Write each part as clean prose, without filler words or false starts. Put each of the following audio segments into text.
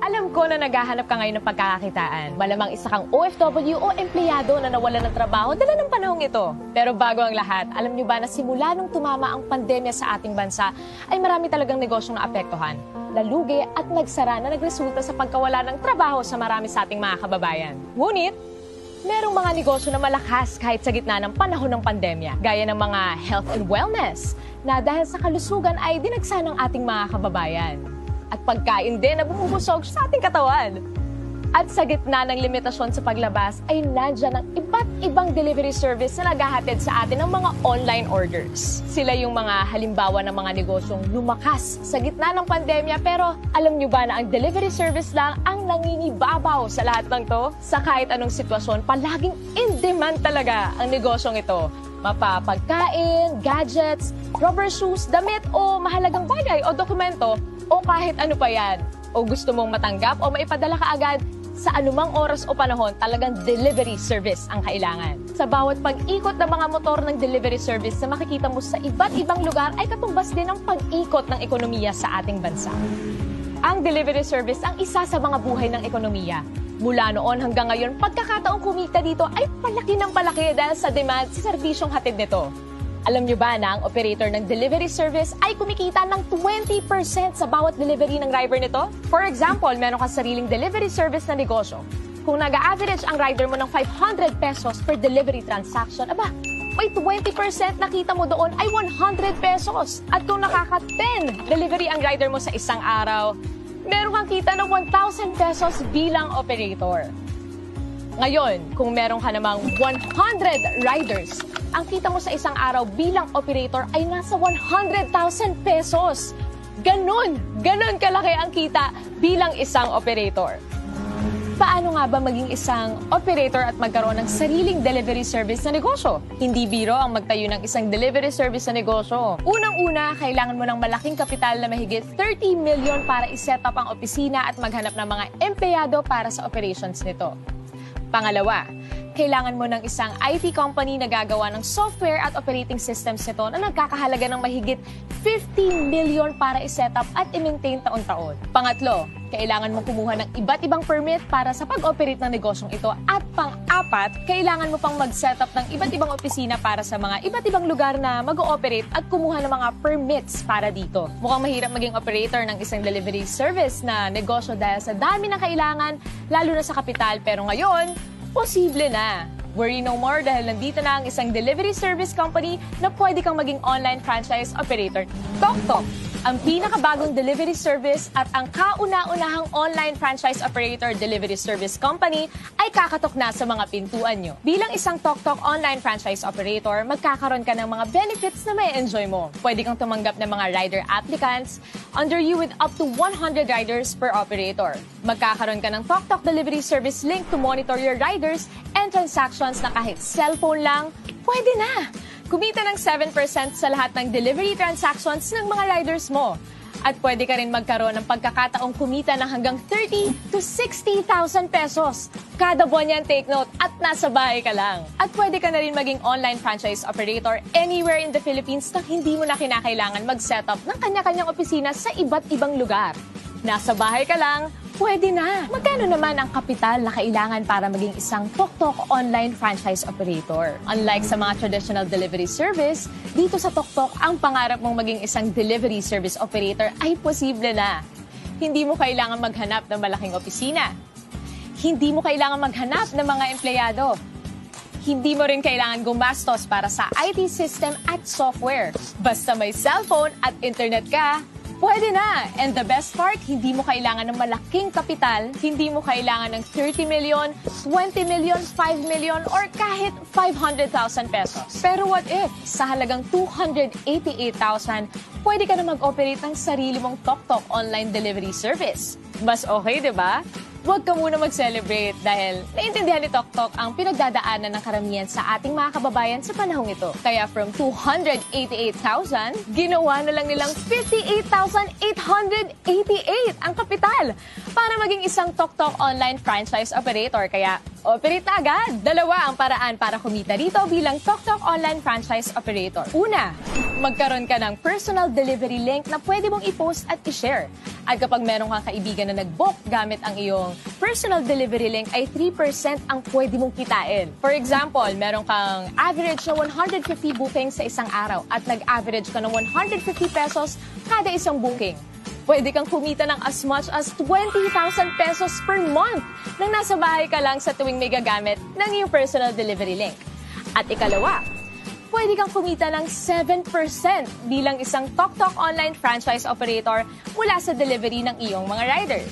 Alam ko na naghahanap ka ngayon ng pagkakakitaan. Malamang isa kang OFW o empleyado na nawalan ng trabaho dala ng panahong ito. Pero bago ang lahat, alam niyo ba na simula nung tumama ang pandemya sa ating bansa, ay marami talagang negosyong naapektuhan, nalugi at nagsara na nagresulta sa pagkawala ng trabaho sa marami sa ating mga kababayan. Ngunit, merong mga negosyo na malakas kahit sa gitna ng panahon ng pandemya, gaya ng mga health and wellness, na dahil sa kalusugan ay dinagsa ng ating mga kababayan. At pagkain din na bumubusog sa ating katawan. At sa gitna ng limitasyon sa paglabas ay nandyan ang iba't ibang delivery service na naghahatid sa atin ng mga online orders. Sila yung mga halimbawa ng mga negosyong lumakas sa gitna ng pandemya, pero alam nyo ba na ang delivery service lang ang nangingibabaw sa lahat ng to? Sa kahit anong sitwasyon, palaging in demand talaga ang negosyong ito. Mapapagkain, gadgets, rubber shoes, damit o mahalagang bagay o dokumento o kahit ano pa yan. O gusto mong matanggap o maipadala ka agad, sa anumang oras o panahon, talagang delivery service ang kailangan. Sa bawat pag-ikot ng mga motor ng delivery service na makikita mo sa iba't ibang lugar ay katumbas din ang pag-ikot ng ekonomiya sa ating bansa. Ang delivery service ang isa sa mga buhay ng ekonomiya. Mula noon hanggang ngayon, pagkakataong kumita dito ay palaki ng palaki dahil sa demand sa serbisyong hatid nito. Alam nyo ba na ang operator ng delivery service ay kumikita ng 20% sa bawat delivery ng driver nito? For example, meron kang sariling delivery service na negosyo. Kung nag-average ang rider mo ng 500 pesos per delivery transaction, aba, may 20% nakita mo doon ay 100 pesos. At kung nakaka-10 delivery ang rider mo sa isang araw, meron kang kita ng 1,000 pesos bilang operator. Ngayon, kung meron ka namang 100 riders, ang kita mo sa isang araw bilang operator ay nasa 100,000 pesos. Ganon kalaki ang kita bilang isang operator. Paano nga ba maging isang operator at magkaroon ng sariling delivery service na negosyo? Hindi biro ang magtayo ng isang delivery service na negosyo. Unang-una, kailangan mo ng malaking kapital na mahigit 30 million para iset up ang opisina at maghanap ng mga empleyado para sa operations nito. Pangalawa, kailangan mo ng isang IT company na gagawa ng software at operating systems nito na nagkakahalaga ng mahigit 50 million para i-set up at i-maintain taon-taon. Pangatlo, kailangan mo kumuha ng iba't ibang permit para sa pag-operate ng negosyong ito. At pang-apat, kailangan mo pang mag-set up ng iba't ibang opisina para sa mga iba't ibang lugar na mag-ooperate at kumuha ng mga permits para dito. Mukhang mahirap maging operator ng isang delivery service na negosyo dahil sa dami ng kailangan, lalo na sa kapital. Pero ngayon, posible na. Worry no more dahil nandito na ang isang delivery service company na pwede kang maging online franchise operator. TokTok, ang pinakabagong delivery service at ang kauna-unahang online franchise operator delivery service company ay kakatok na sa mga pintuan nyo. Bilang isang TokTok online franchise operator, magkakaroon ka ng mga benefits na may enjoy mo. Pwede kang tumanggap ng mga rider applicants under you with up to 100 riders per operator. Magkakaroon ka ng TokTok delivery service link to monitor your riders and transactions na kahit cellphone lang, pwede na. Kumita ng 7% sa lahat ng delivery transactions ng mga riders mo. At pwede ka rin magkaroon ng pagkakataong kumita ng hanggang 30 to 60,000 pesos. Kada buwan yan, take note, at nasa bahay ka lang. At pwede ka na rin maging online franchise operator anywhere in the Philippines na hindi mo na kinakailangan mag-set up ng kanya-kanyang opisina sa iba't ibang lugar. Nasa bahay ka lang, pwede na. Magkano naman ang kapital na kailangan para maging isang TokTok online franchise operator? Unlike sa mga traditional delivery service, dito sa TokTok, ang pangarap mong maging isang delivery service operator ay posible na. Hindi mo kailangan maghanap ng malaking opisina. Hindi mo kailangan maghanap ng mga empleyado. Hindi mo rin kailangan gumastos para sa IT system at software. Basta may cellphone at internet ka, pwede na! And the best part, hindi mo kailangan ng malaking kapital, hindi mo kailangan ng 30 million, 20 million, 5 million, or kahit 500,000 pesos. Pero what if, sa halagang 288,000, pwede ka na mag-operate ng sarili mong TokTok online delivery service? Mas okay, di ba? huwag ka muna mag-celebrate dahil naiintindihan ni Toktok ang pinagdadaanan ng karamihan sa ating mga kababayan sa panahong ito. Kaya from 288,000, ginawa na lang nilang 58,888 ang kapital para maging isang Toktok online franchise operator. Kaya operate na agad! Dalawa ang paraan para kumita dito bilang Toktok online franchise operator. Una, magkaroon ka ng personal delivery link na pwede mong i-post at i-share. At kapag meron kang kaibigan na nag-book gamit ang iyong personal delivery link ay 3% ang pwede mong kitain. For example, meron kang average na 150 bookings sa isang araw at nag-average ka ng 150 pesos kada isang booking. Pwede kang kumita ng as much as 20,000 pesos per month nang nasa bahay ka lang sa tuwing may gagamit ng iyong personal delivery link. At ikalawa, pwede kang kumita ng 7% bilang isang Toktok online franchise operator mula sa delivery ng iyong mga rider.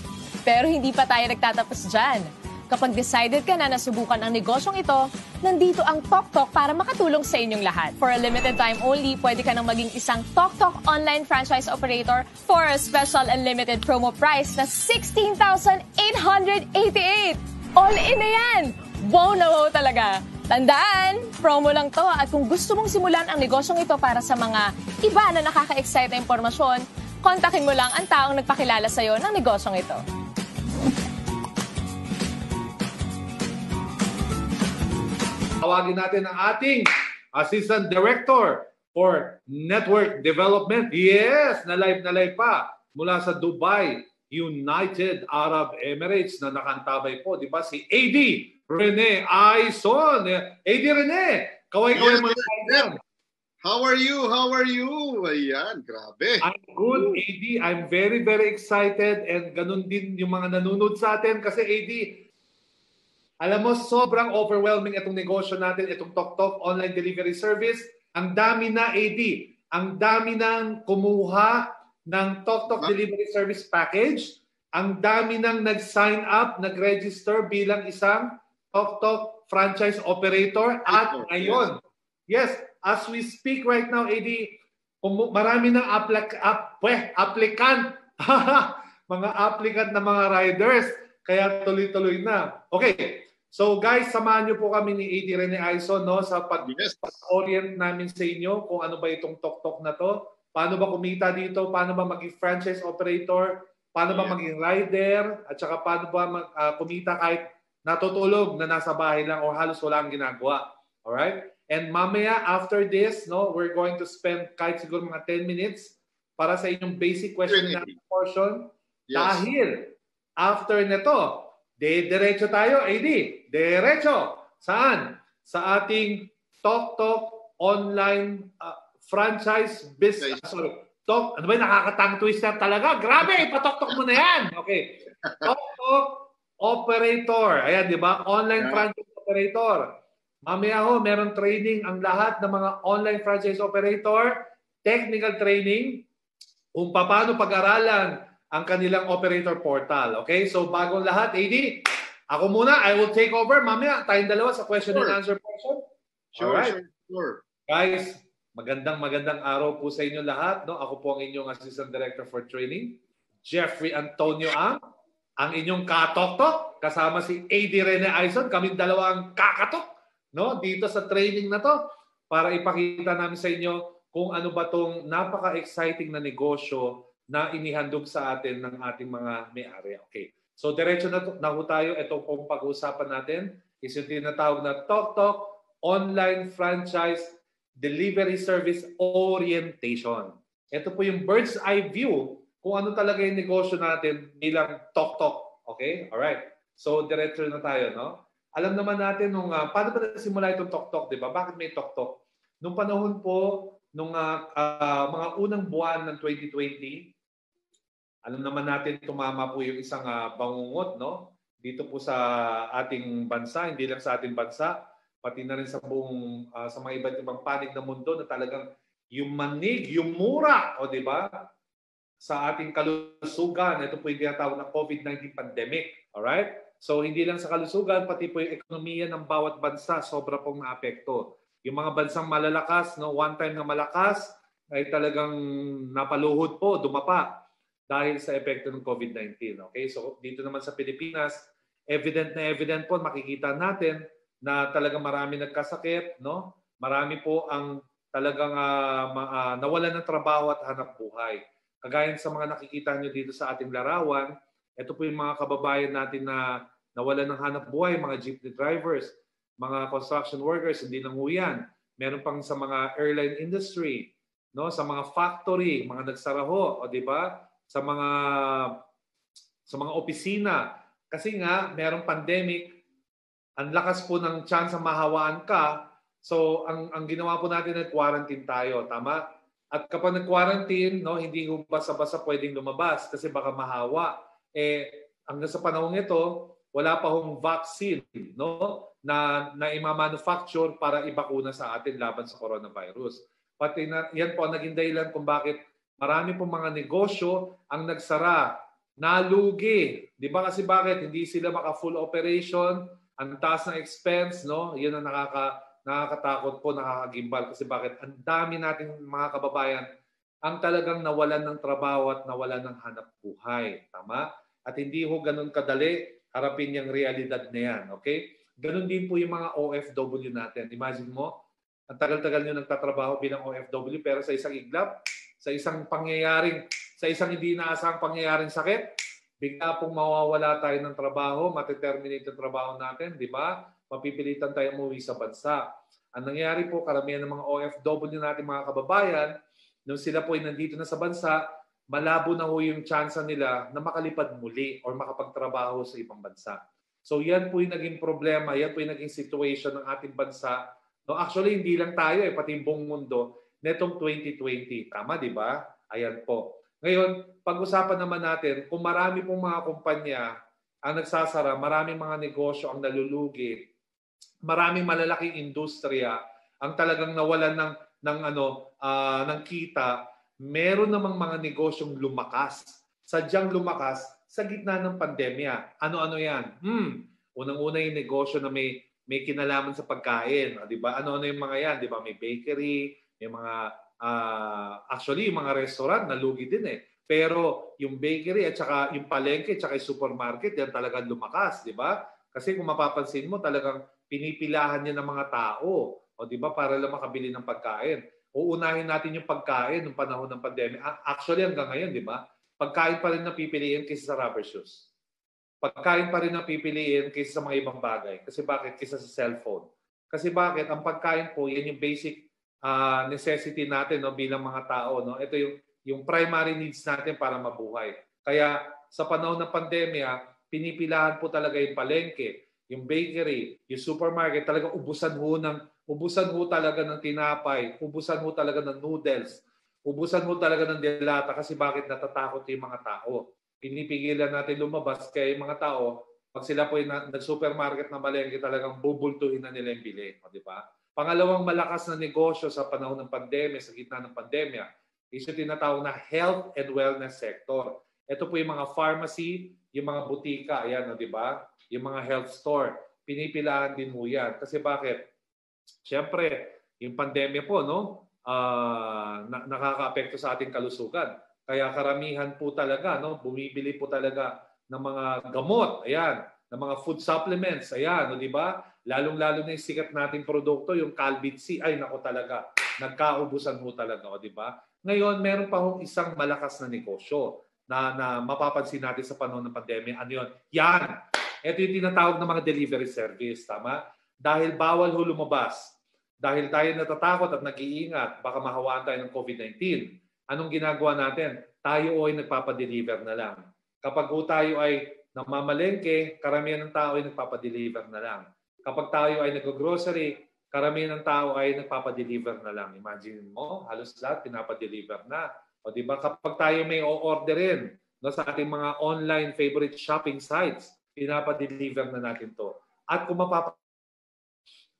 Pero hindi pa tayo nagtatapos dyan. Kapag decided ka na nasubukan ang negosyong ito, nandito ang Toktok para makatulong sa inyong lahat. For a limited time only, pwede ka nang maging isang Toktok online franchise operator for a special unlimited promo price na 16,888! All in na yan! Wow na wow talaga! Tandaan, promo lang to at kung gusto mong simulan ang negosyong ito para sa mga iba na nakaka-excite na impormasyon, kontakin mo lang ang taong nagpakilala sa'yo ng negosyong ito. Tawagin natin ang ating Assistant Director for Network Development. Yes, na live pa mula sa Dubai, United Arab Emirates na nakantabay po, di ba? Si AD Rene Aison. AD Rene, kaway-kaway mo lang. How are you? How are you? Ayan, grabe. I'm good, AD. I'm very, very excited and ganun din yung mga nanonood sa atin kasi AD, alam mo, sobrang overwhelming itong negosyo natin, itong Toktok online delivery service. Ang dami na, AD. Ang dami nang kumuha ng Toktok delivery service package. Ang dami nang nag-sign up, nag-register bilang isang Toktok franchise operator. At ngayon, yes, as we speak right now, AD, marami ng applicant. Mga applicant na mga riders. Kaya tuloy-tuloy na. Okay. So guys, samahan niyo po kami ni AD Rene Aison sa pag-orient namin sa inyo kung ano ba itong Toktok na to. Paano ba kumita dito? Paano ba maging franchise operator? Paano ba maging rider? At saka paano ba kumita kahit natutulog na nasa bahay lang o halos wala ang ginagawa. Alright? And mamaya after this, we're going to spend kahit siguro mga 10 minutes para sa inyong basic question and answer portion. Yes. Dahil after nito, diretso tayo, AD. Diretso. Saan? Sa ating Toktok online franchise business. Sorry. Ano ba yung nakakatang twister talaga? Grabe, ipatoktok mo na yan. Okay. Toktok operator. Ayan, di ba? Online franchise operator. Mamaya meron training ang lahat ng mga online franchise operator, technical training, kung paano pag-aralan ang kanilang operator portal. Okay? So, bagong lahat, AD, ako muna, I will take over. Mamaya, tayong dalawa sa question and answer portion. Sure. Guys, magandang araw po sa inyo lahat. Ako po ang inyong Assistant Director for Training, Jeffrey Antonio ang inyong katoktok, kasama si AD Rene Aison. Kaming dalawa ang kakatok dito sa training na to para ipakita namin sa inyo kung ano ba tong napaka-exciting na negosyo na inihandog sa atin ng ating mga may-ari. Okay. So, diretso na ho tayo. Ito pong pag-uusapan natin is yung tinatawag na Toktok Online Franchise Delivery Service Orientation. Ito po yung bird's eye view kung ano talaga yung negosyo natin bilang Toktok. Okay? Alright. So, diretso na tayo, Alam naman natin paano ba nasimula itong Toktok, di ba? Bakit may Toktok? Nung panahon po, nung mga unang buwan ng 2020, alam naman natin tumama po yung isang bangungot dito po sa ating bansa, hindi lang sa ating bansa, pati na rin sa buong sa mga iba't ibang panig ng mundo na talagang yung manig, yung mura, di ba? Sa ating kalusugan, ito po yung tinatawag na COVID-19 pandemic. Alright? So hindi lang sa kalusugan, pati po yung ekonomiya ng bawat bansa, sobra pong naapekto. Yung mga bansang malalakas, one time na malakas, ay talagang napaluhod po, dumapa. dahil sa epekto ng COVID-19. Okay? So dito naman sa Pilipinas, evident po, makikita natin na talagang marami nagkasakit, no? Marami po ang talagang nawalan ng trabaho at hanap buhay. Kagaya sa mga nakikita nyo dito sa ating larawan, ito po yung mga kababayan natin na nawalan ng hanap buhay, mga jeepney drivers, mga construction workers, hindi lang yan. Meron pang sa mga airline industry, no, sa mga factory, mga nagsaraho, o di ba? Sa mga opisina. Kasi nga merong pandemic, ang lakas po ng chance na mahawaan ka. So ang ginawa po natin ay quarantine tayo, tama? At kapag nag-quarantine, no, hindi ko basta-basta pwedeng lumabas kasi baka mahawa. Hanggang sa panahon ito, wala pa hong vaccine, no, na ima-manufacture para ibakuna sa atin laban sa coronavirus. Pati yan po ang naging dahilan kung bakit marami pong mga negosyo ang nagsara, nalugi. Di ba kasi bakit? Hindi sila maka-full operation, ang taas ng expense, no? Yan ang nakakatakot po, nakakagimbal. Kasi bakit? Ang dami nating mga kababayan ang talagang nawalan ng trabaho at nawalan ng hanap buhay. Tama? At hindi ho ganun kadali harapin yung realidad na yan. Okay? Ganun din po yung mga OFW natin. Imagine mo, ang tagal-tagal nyo nagtatrabaho bilang OFW pero sa isang iglap, sa isang hindi inaasahang pangyayaring sakit, bigla pong mawawala tayo ng trabaho, mateterminate yung trabaho natin, di ba? Mapipilitan tayo umuwi sa bansa. Ang nangyari po, karamihan ng mga OFW natin, mga kababayan, nung sila po ay nandito na sa bansa, malabo na ho yung chance nila na makalipad muli or makapagtrabaho sa ibang bansa. So yan po yung naging problema, yan po yung naging situation ng ating bansa. No, actually, hindi lang tayo, pati yung buong mundo, netong 2020. Tama, di ba? Ayan po. Ngayon, pag-usapan naman natin, kung marami pong mga kumpanya ang nagsasara, maraming mga negosyo ang nalulugi, maraming malalaking industriya ang talagang nawalan ng kita, meron namang mga negosyong lumakas. Sadyang lumakas sa gitna ng pandemya. Ano-ano yan? Unang-una yung negosyo na may kinalaman sa pagkain, di ba? Ano-ano yung mga yan, di ba? May bakery, may mga actually yung mga restaurant nalugi din eh. Pero yung bakery at saka yung palengke at saka yung supermarket, yan talagang lumakas, di ba? Kasi kung mapapansin mo, talagang pinipilahan niya ng mga tao, o di ba, para lang makabili ng pagkain. Uunahin natin yung pagkain ng panahon ng pandemya. Actually hanggang ngayon, di ba? Pagkain pa rin napipiliin kaysa sa rubber shoes. Pagkain pa rin ang pipiliin kaysa sa mga ibang bagay. Kasi bakit? Kaysa sa cellphone. Kasi bakit? Ang pagkain po, yan yung basic necessity natin, no, bilang mga tao. No? Ito yung primary needs natin para mabuhay. Kaya sa panahon ng pandemya, pinipilahan po talaga yung palengke, yung bakery, yung supermarket, talaga ubusan ho talaga ng tinapay, ubusan ho talaga ng noodles, ubusan ho talaga ng delata. Kasi bakit? Natatakot yung mga tao. Pinipigilan natin lumabas kaya yung mga tao, pag sila po yung nag-supermarket na malengke, talagang bubultuhin na nila yung bili. Di ba? Pangalawang malakas na negosyo sa panahon ng pandemya, sa gitna ng pandemya, is yung tinatawag na health and wellness sector. Ito po yung mga pharmacy, yung mga butika, ayan, di ba? Yung mga health store, pinipilahan din mo yan. Kasi bakit? Siyempre, yung pandemya po, no? Nakaka-apekto sa ating kalusugan. Kaya karamihan po talaga, no, bumibili po talaga ng mga gamot, ayan, ng mga food supplements, ayan, no, di ba? Lalong-lalo na yung sikat nating produkto, yung Calbit C, ay nako talaga, nagkaubusan ho talaga, o di ba? Ngayon, meron pa hong isang malakas na negosyo na mapapansin natin sa panahon ng pandemya. Ano yun? Yan! Ito yung tinatawag ng mga delivery service, tama? Dahil bawal ho lumabas, dahil tayo natatakot at nag-iingat, baka mahawaan tayo ng COVID-19. Anong ginagawa natin? Tayo ay nagpapadeliver na lang. Kapag tayo ay namamalengke, karamihan ng tao ay nagpapadeliver na lang. Kapag tayo ay nag-grocery, karamihan ng tao ay nagpapadeliver na lang. Imagine mo, halos lahat pinapadeliver na. O di ba? Kapag tayo may o-orderin, no, sa ating mga online favorite shopping sites, pinapadeliver na natin to. At kung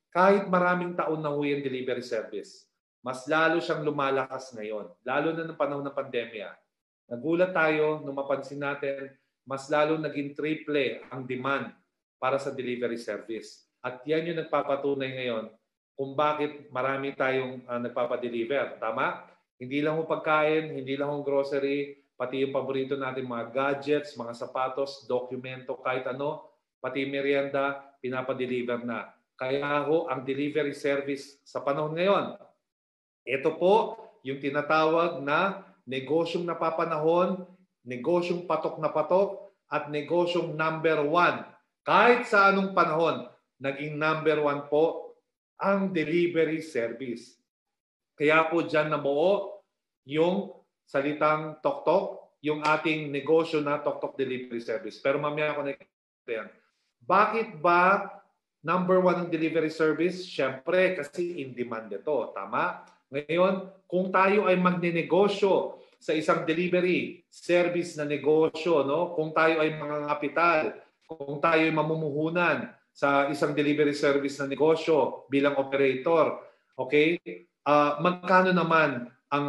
kahit maraming taon na ho yung delivery service, mas lalo siyang lumalakas ngayon. Lalo na ng panahon ng pandemya. Nagulat tayo nung mapansin natin, mas lalo naging triple ang demand para sa delivery service. At yan yung nagpapatunay ngayon kung bakit marami tayong nagpapadeliver. Tama? Hindi lang ho pagkain, hindi lang ho grocery, pati yung paborito natin mga gadgets, mga sapatos, dokumento, kahit ano, pati merienda, pinapadeliver na. Kaya ho, ang delivery service sa panahon ngayon, ito po yung tinatawag na negosyong napapanahon, negosyong patok na patok, at negosyong number 1. Kahit sa anong panahon, naging number 1 po ang delivery service. Kaya po dyan nabuo yung salitang Tok-Tok, yung ating negosyo na Tok-Tok Delivery Service. Pero mamaya ako na yan. Bakit ba number 1 ang delivery service? Siyempre, kasi in demand ito. Tama? Ngayon, kung tayo ay magnenegosyo sa isang delivery service na negosyo, no? Kung tayo ay mga kapital, kung tayo ay mamumuhunan sa isang delivery service na negosyo bilang operator, okay? Magkano naman ang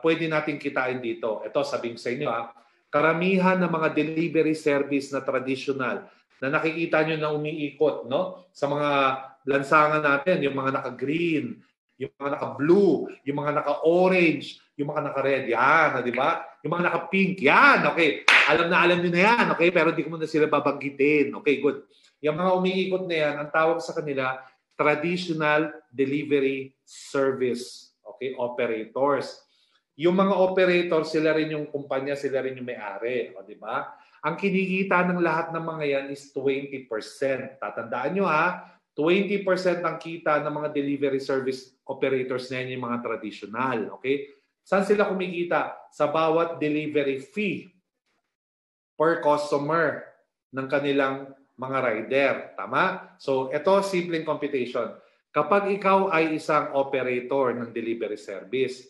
pwede nating kitain dito? Ito, sabihin sa inyo, karamihan ng mga delivery service na traditional na nakikita nyo na umiikot, no? Sa mga lansangan natin, yung mga naka-green, yung mga naka-blue, yung mga naka-orange, yung mga naka-red, yan, di ba? Yung mga naka-pink, yan, okay. Alam nyo na yan, okay? Pero di ko muna sila babanggitin. Okay, good. Yung mga umiikot na yan, ang tawag sa kanila, traditional delivery service, okay, operators. Yung mga operators, sila rin yung kumpanya, sila rin yung may-ari, di ba? Ang kinikita ng lahat ng mga yan is 20%. Tatandaan nyo 20% ang kita ng mga delivery service operators na yan, yung mga traditional. Okay? Saan sila kumikita? Sa bawat delivery fee per customer ng kanilang mga rider. Tama? So, ito simpleng computation. Kapag ikaw ay isang operator ng delivery service,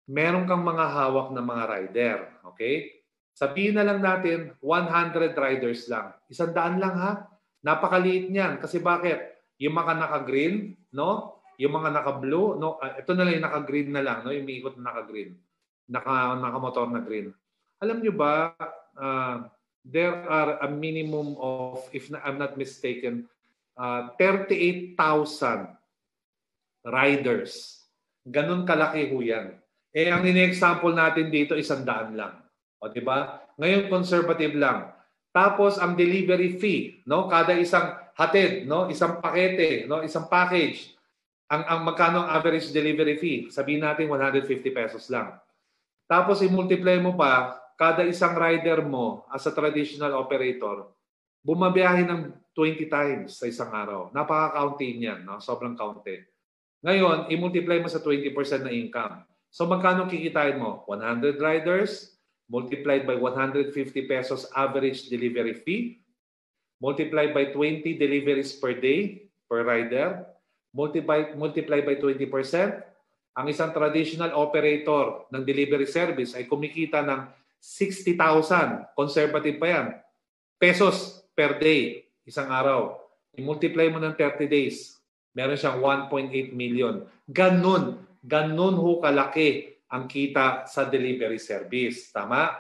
meron kang mga hawak na mga rider. Okay? Sabihin na lang natin, 100 riders lang. 100 lang Napakaliit niyan. Kasi bakit? Yung mga naka-green, no? Yung mga naka-blue, no? Ito na lang yung naka-green na lang, no? Yung umiikot na naka-green. Naka-motor na green. Alam nyo ba, there are a minimum of, if I'm not mistaken, 38,000 riders. Ganun kalaki ho yan. Ang ini-example natin dito, 100 lang. O, diba? Ngayon, conservative lang. Tapos, ang delivery fee, no? Kada isang hatid, no? Isang pakete, no? Isang package. Ang magkano ang average delivery fee? Sabihin natin 150 pesos lang. Tapos, i-multiply mo pa, kada isang rider mo as a traditional operator, bumabiyahe ng 20 times sa isang araw. Napaka-county niyan, no? Sobrang county. Ngayon, i-multiply mo sa 20% na income. So, magkano kikitain mo? 100 riders, multiplied by 150 pesos average delivery fee, multiplied by 20 deliveries per day per rider, multiply by 20%, ang isang traditional operator ng delivery service ay kumikita ng 60,000, conservative pa yan, pesos per day, isang araw. I-multiply mo ng 30 days, meron siyang 1.8 million. Ganun ho kalaki ang kita sa delivery service. Tama?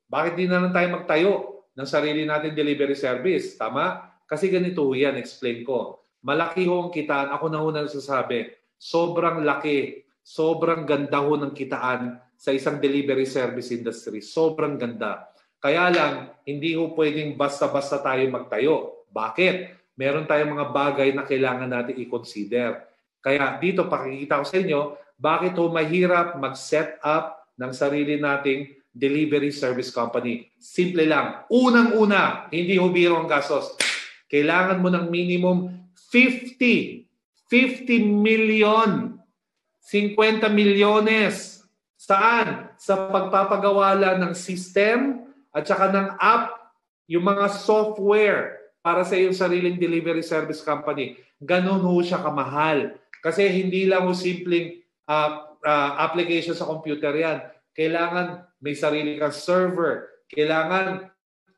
Bakit di na lang tayo magtayo ng sarili natin delivery service? Tama? Kasi ganito yan, explain ko. Malaki ho ang kitaan. Ako na ho nagsasabi, sobrang laki, sobrang ganda ho ng kitaan sa isang delivery service industry. Sobrang ganda. Kaya lang, hindi ho pwedeng basta-basta tayo magtayo. Bakit? Meron tayong mga bagay na kailangan natin i-consider. Kaya dito, pakikita ko sa inyo, bakit ho mahirap mag-set up ng sarili nating delivery service company? Simple lang. Unang-una, hindi ho biro ang gastos. Kailangan mo ng minimum 50 million, 50 milyones. Saan? Sa pagpapagawa ng system at saka ng app, yung mga software para sa iyong sariling delivery service company. Ganun ho siya kamahal. Kasi hindi lang ho simpleng application sa computer yan. Kailangan may sarili kang server. Kailangan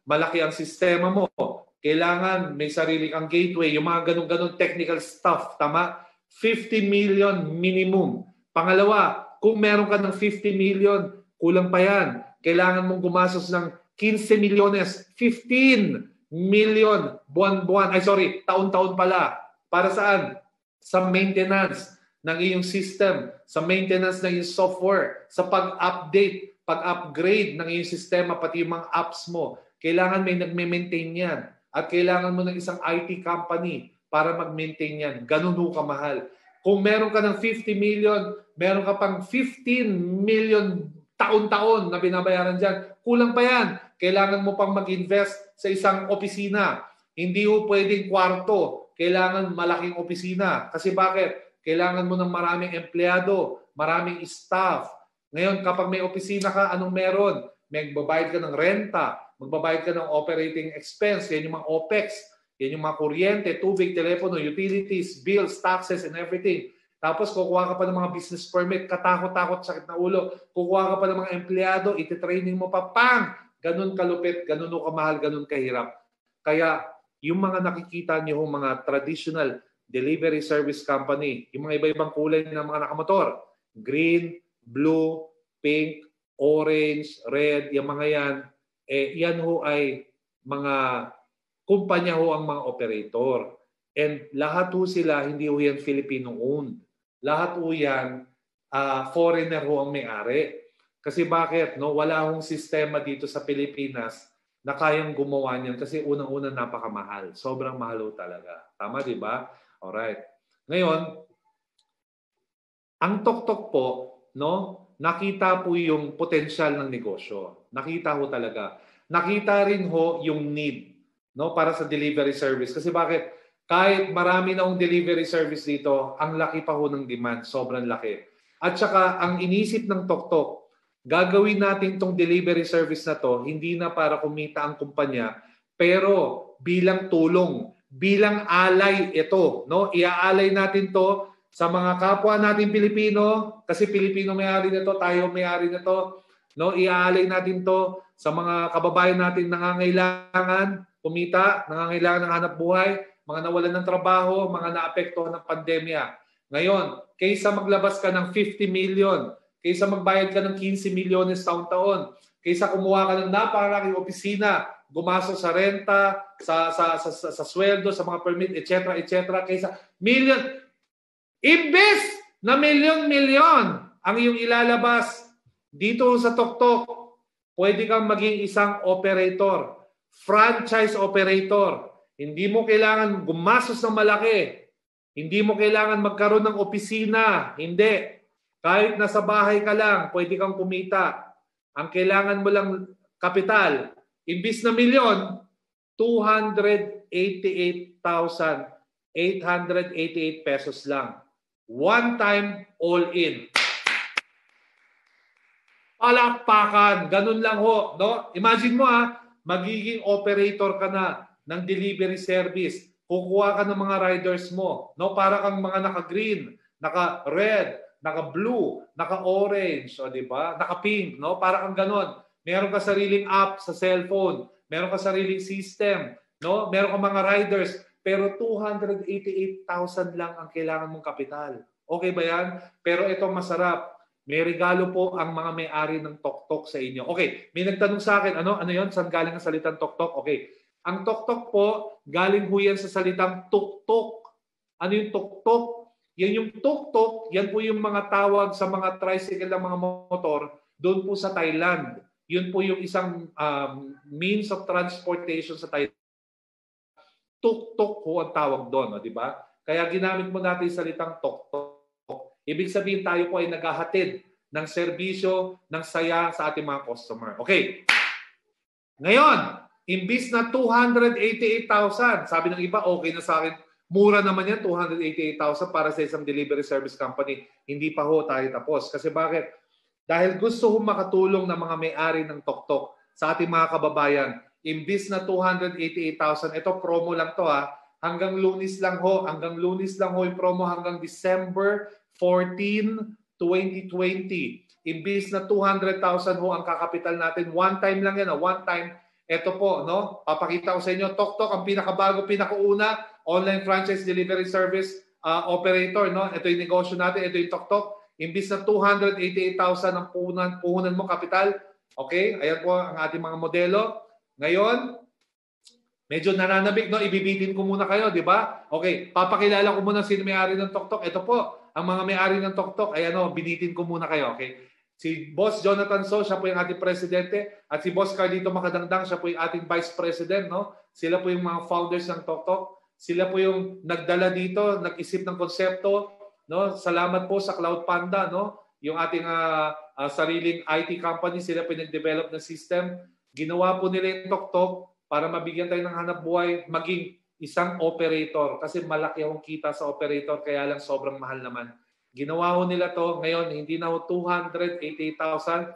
malaki ang sistema mo. Kailangan may sarili kang gateway. Yung mga ganun-ganun technical stuff. Tama? 50 million minimum. Pangalawa, kung meron ka ng 50 million, kulang pa yan. Kailangan mong gumastos ng 15 milyones. 15 million buwan-buwan. Taon-taon pala. Para saan? Sa maintenance ng iyong system, sa maintenance ng iyong software, sa pag-update pag-upgrade ng iyong sistema, pati yung mga apps mo. Kailangan may nagme-maintain yan. At kailangan mo ng isang IT company para mag-maintain yan. Ganun ho kamahal. Kung meron ka ng 50 million, meron ka pang 15 million taon-taon na binabayaran dyan, kulang pa yan. Kailangan mo pang mag-invest sa isang opisina. Hindi ho pwedeng kwarto. Kailangan malaking opisina. Kasi bakit? Kailangan mo ng maraming empleyado, maraming staff. Ngayon, kapag may opisina ka, anong meron? Magbabayad ka ng renta, magbabayad ka ng operating expense, yan yung mga OPEX, yan yung mga kuryente, tubig, telepono, utilities, bills, taxes, and everything. Tapos kukuha ka pa ng mga business permit, katakot-takot, sakit na ulo. Kukuha ka pa ng mga empleyado, iti-training mo pa, pang! Ganun kalupit, ganun kamahal, ganun kahirap. Kaya yung mga nakikita niyo mga traditional delivery service company, yung mga iba-ibang kulay ng mga nakamotor, green, blue, pink, orange, red, yung mga yan, yan ho ay mga kumpanya ho ang mga operator. And lahat ho sila, hindi ho yan Filipino-owned. Lahat ho yan, foreigner ho ang may-ari. Kasi bakit? No? Wala hong sistema dito sa Pilipinas na kayang gumawa niyan kasi unang-unang napakamahal. Sobrang mahal ho talaga. Tama, di ba? Alright. Ngayon, ang TokTok po, no, nakita po yung potensyal ng negosyo. Nakita ho talaga. Nakita rin ho yung need, no, para sa delivery service. Kasi bakit? Kahit marami na hong delivery service dito, ang laki pa ho ng demand. Sobrang laki. At saka, ang inisip ng TokTok, gagawin natin tong delivery service na to, hindi na para kumita ang kumpanya, pero bilang tulong, bilang alay ito, no? Iaalay natin to sa mga kapwa natin Pilipino, kasi Pilipino may-ari nito, tayo may-ari nito, no? Iaalay natin to sa mga kababayan natin nangangailangan kumita, nangangailangan ng hanap buhay, mga nawalan ng trabaho, mga naapektuhan ng pandemya. Ngayon, kaysa maglabas ka ng 50 million, kaysa magbayad ka ng 15 milyones taon-taon, kaysa kumuha ka ng napakalaking opisina, gumastos sa renta, sa sweldo, sa mga permit, etc., kaysa million, imbes na milyon-milyon ang iyong ilalabas dito sa TokTok, pwede kang maging isang operator, franchise operator. Hindi mo kailangan gumastos ng malaki. Hindi mo kailangan magkaroon ng opisina. Hindi. Kahit nasa bahay ka lang, pwede kang kumita. Ang kailangan mo lang kapital, imbis na milyon, 288,888 pesos lang. One time, all in. Palakpakan. Ganun lang ho. No? Imagine mo magiging operator ka na ng delivery service. Kukuha ka ng mga riders mo. No? Para kang mga naka-green, naka-red, naka-blue, naka-orange, o di ba? Naka-pink, no? Para kang ganon. Meron ka sariling app sa cellphone, meron ka sariling system, no? Meron ka mga riders, pero 288,000 lang ang kailangan mong kapital. Okay ba yan? Pero ito masarap. May regalo po ang mga may-ari ng TokTok sa inyo. Okay, may nagtanong sa akin, ano yan? Saan galing ang salitang TokTok? Okay. Ang TokTok po, galing po yan sa salitang tuktok. Ano yung tuktok? Yan yung tuk-tuk, yan po yung mga tawag sa mga tricycle ng mga motor doon po sa Thailand. Yun po yung isang means of transportation sa Thailand. Tuk-tuk po ang tawag doon, di ba? Kaya ginamit mo natin yung salitang tuk-tuk. Ibig sabihin tayo po ay naghahatid ng serbisyo, ng saya sa ating mga customer. Okay. Ngayon, imbis na 288,000, sabi ng iba, okay na sa akin, mura naman yan, 288,000 para sa isang delivery service company. Hindi pa ho tayo tapos. Kasi bakit? Dahil gusto ho makatulong ng mga may-ari ng TokTok sa ating mga kababayan. Imbis na 288,000, ito promo lang to hanggang Lunes lang ho. Hanggang Lunes lang ho yung promo hanggang December 14, 2020. Imbis na 200,000 ho ang kakapital natin. One time lang yan. One time. Ito po, no? Papakita ko sa inyo. TokTok, ang pinakabago, pinakauna, online franchise delivery service operator, no? Ito yung negosyo natin. Ito yung TokTok. Imbis na 288,000 ang puhunan mo kapital. Okay? Ayan po ang ating mga modelo. Ngayon, medyo nananabik, no? Ibibitin ko muna kayo, di ba? Okay, papakilala ko muna sino may-ari ng TokTok. Ito po, ang mga may-ari ng TokTok. Ayan, no? Binitin ko muna kayo, okay? Si Boss Jonathan So, siya po yung ating presidente. At si Boss Carlito Makadangdang, siya po yung ating vice president. No? Sila po yung mga founders ng TokTok. Sila po yung nagdala dito, nag-isip ng konsepto. No? Salamat po sa Cloud Panda. No? Yung ating sariling IT company, sila po yung nag-develop ng system. Ginawa po nila yung TokTok para mabigyan tayo ng hanap buhay, maging isang operator. Kasi malaki akong kita sa operator, kaya lang sobrang mahal naman. Ginawa ho nila to ngayon, hindi na ho 288,000.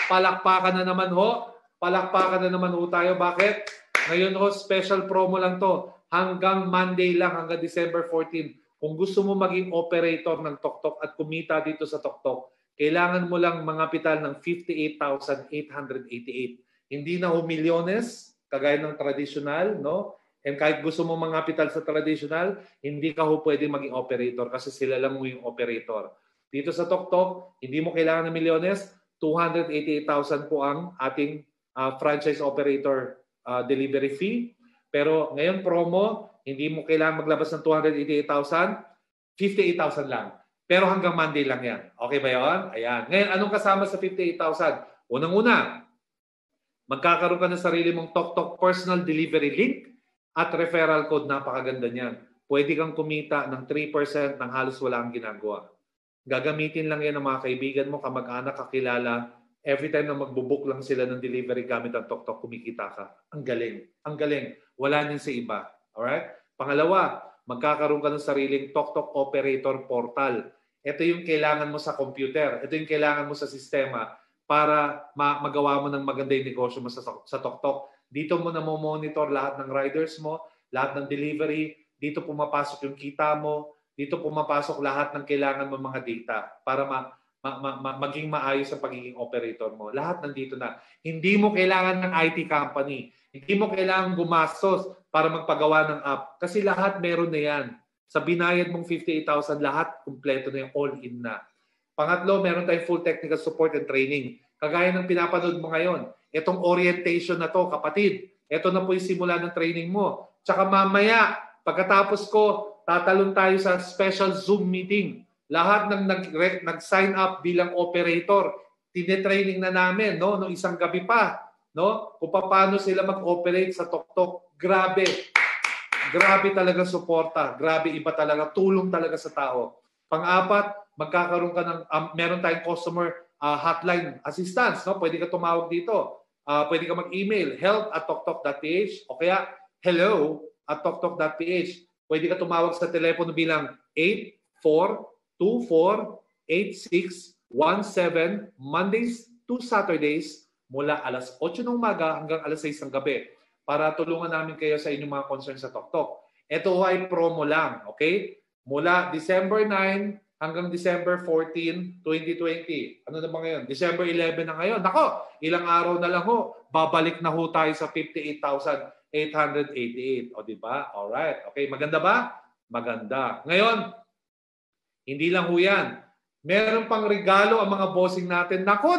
Palakpakan na naman ho. Palakpakan na naman ho tayo. Bakit? Ngayon ho, special promo lang to. Hanggang Monday lang, hanggang December 14. Kung gusto mo maging operator ng TokTok at kumita dito sa TokTok, kailangan mo lang mangapital ng 58,888. Hindi na ho milyones, kagaya ng traditional, no? And kahit gusto mo mangapital sa traditional, hindi ka ho pwede maging operator kasi sila lang mo yung operator. Dito sa TokTok, hindi mo kailangan ng milyones, 288,000 po ang ating franchise operator delivery fee. Pero ngayon promo, hindi mo kailangan maglabas ng 288,000, 58,000 lang. Pero hanggang Monday lang yan. Okay ba yun? Ayan. Ngayon, anong kasama sa 58,000? Unang-una, magkakaroon ka ng sarili mong TokTok personal delivery link at referral code. Napakaganda niyan. Pwede kang kumita ng 3% ng halos wala kang ginagawa. Gagamitin lang yan ng mga kaibigan mo, kamag-anak, kakilala. Every time na magbubook lang sila ng delivery gamit ang TokTok, kumikita ka. Ang galing. Ang galing. Wala niyan sa iba. Alright? Pangalawa, magkakaroon ka ng sariling TokTok operator portal. Ito yung kailangan mo sa computer. Ito yung kailangan mo sa sistema para magawa mo ng maganda yung negosyo mo sa TokTok. Dito mo na monitor lahat ng riders mo, lahat ng delivery. Dito pumapasok yung kita mo. Dito pumapasok lahat ng kailangan mo mga data para maging maayos ang pagiging operator mo. Lahat nandito na. Hindi mo kailangan ng IT company. Hindi mo kailangan gumastos para magpagawa ng app. Kasi lahat meron na yan. Sa binayad mong 58,000, lahat kumpleto na yung all-in na. Pangatlo, meron tayong full technical support and training. Kagaya ng pinapanood mo ngayon, itong orientation na to, kapatid, ito na po yung simula ng training mo. Tsaka mamaya, pagkatapos ko, tatalon tayo sa special Zoom meeting. Lahat ng nag-sign up bilang operator, tinetraining na namin, no? Nung isang gabi pa, no? Kung paano sila mag-operate sa TokTok. Grabe. Grabe talaga suporta. Grabe iba talaga. Tulong talaga sa tao. Pang-apat, magkakaroon ka ng, meron tayong customer hotline assistance. No? Pwede ka tumawag dito. Pwede ka mag-email, help@toktok.ph o kaya hello@toktok.ph. Pwede ka tumawag sa telepono bilang 84248617 Mondays to Saturdays mula alas 8 ng umaga hanggang alas 6 ng gabi para tulungan namin kayo sa inyong mga concerns sa TokTok. Ito ay promo lang, okay? Mula December 9 hanggang December 14, 2020. Ano na ba ngayon? December 11 na ngayon. Nako, ilang araw na lang ho. Babalik na ho tayo sa 58,888. O diba? Alright. Okay, maganda ba? Maganda. Ngayon, hindi lang ho yan. Meron pang regalo ang mga bossing natin. Nako,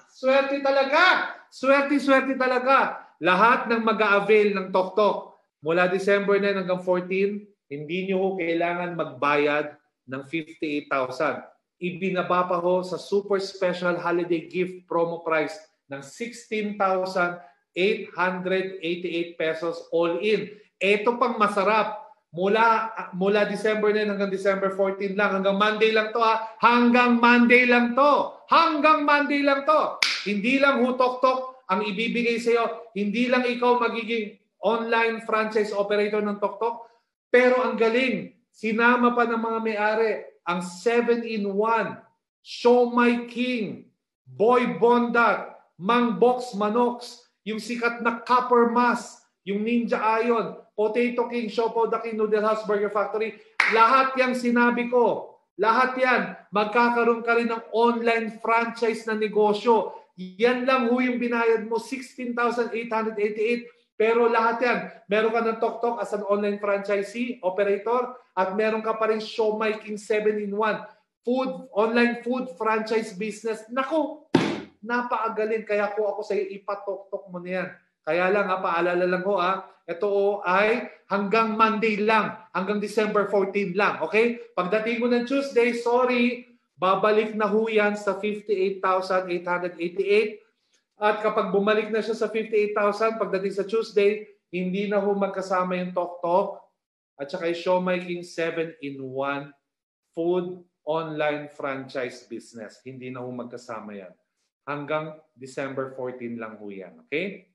swerte talaga. Swerte talaga. Lahat ng mag-a-avail ng TokTok mula December 9 hanggang 14, hindi nyo ho kailangan magbayad ng 58,000. Ibinaba pa ho sa super special holiday gift promo price ng 16,888 pesos all in. Ito pang masarap. Mula December 9 hanggang December 14 lang. Hanggang Monday lang to ha. Hanggang Monday lang to. Hanggang Monday lang to. Hindi lang ho TokTok ang ibibigay sa iyo. Hindi lang ikaw magiging online franchise operator ng TokTok. Pero ang galing, sinama pa ng mga may-ari ang 7-in-1, Show My King, Boy Bondat, Mang Box Manox, yung sikat na Copper Mass, yung Ninja Ion, Potato King, Shopo the King, Noodle House Burger Factory. Lahat yang sinabi ko. Lahat yan. Magkakaroon ka rin ng online franchise na negosyo. Yan lang ho yung binayad mo, 16,888. Pero lahat yan, meron ka ng TokTok as an online franchisee, operator, at meron ka pa rin Show My King 7-in-1, online food franchise business. Naku, napakagaling. Kaya po ako sa iyo, ipa-TokTok mo na yan. Kaya lang, paalala lang ho, ito ay hanggang Monday lang, hanggang December 14 lang. Okay? Pagdating mo ng Tuesday, sorry, babalik na ho yan sa 58,888. At kapag bumalik na siya sa 58,000, pagdating sa Tuesday, hindi na ho magkasama yung Tok at saka yung Siomai King 7-in-1 food online franchise business. Hindi na ho magkasama yan. Hanggang December 14 lang ho yan. Okay?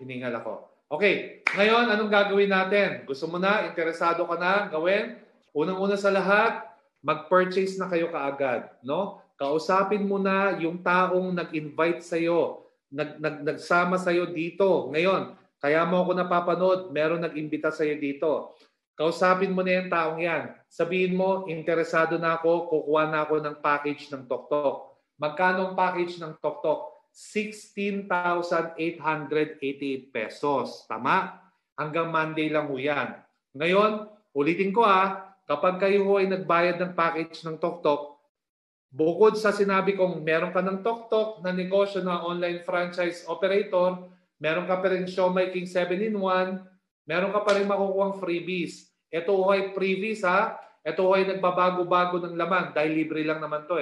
Hiningal ako. Okay, ngayon anong gagawin natin? Gusto mo na? Interesado ka na gawin? Unang-una sa lahat, mag-purchase na kayo kaagad. No? Kausapin mo na yung taong nag-invite sa'yo, nagsama sa'yo dito. Ngayon, kaya mo ako napapanood, meron nag-imbita sa'yo dito. Kausapin mo na yung taong yan. Sabihin mo, interesado na ako, kukuha na ako ng package ng Tok. Magkano ang package ng Tok? 16,888 pesos. Tama? Hanggang Monday lang ho yan. Ngayon, ulitin ko kapag kayo ho ay nagbayad ng package ng Tok, bukod sa sinabi kong meron ka ng Tok na negosyo na online franchise operator, meron ka pa rin Siomai King 7-in-1, meron ka pa rin makukuhang freebies. Ito ho ay freebies Ito ho ay nagbabago-bago ng laman dahil libre lang naman to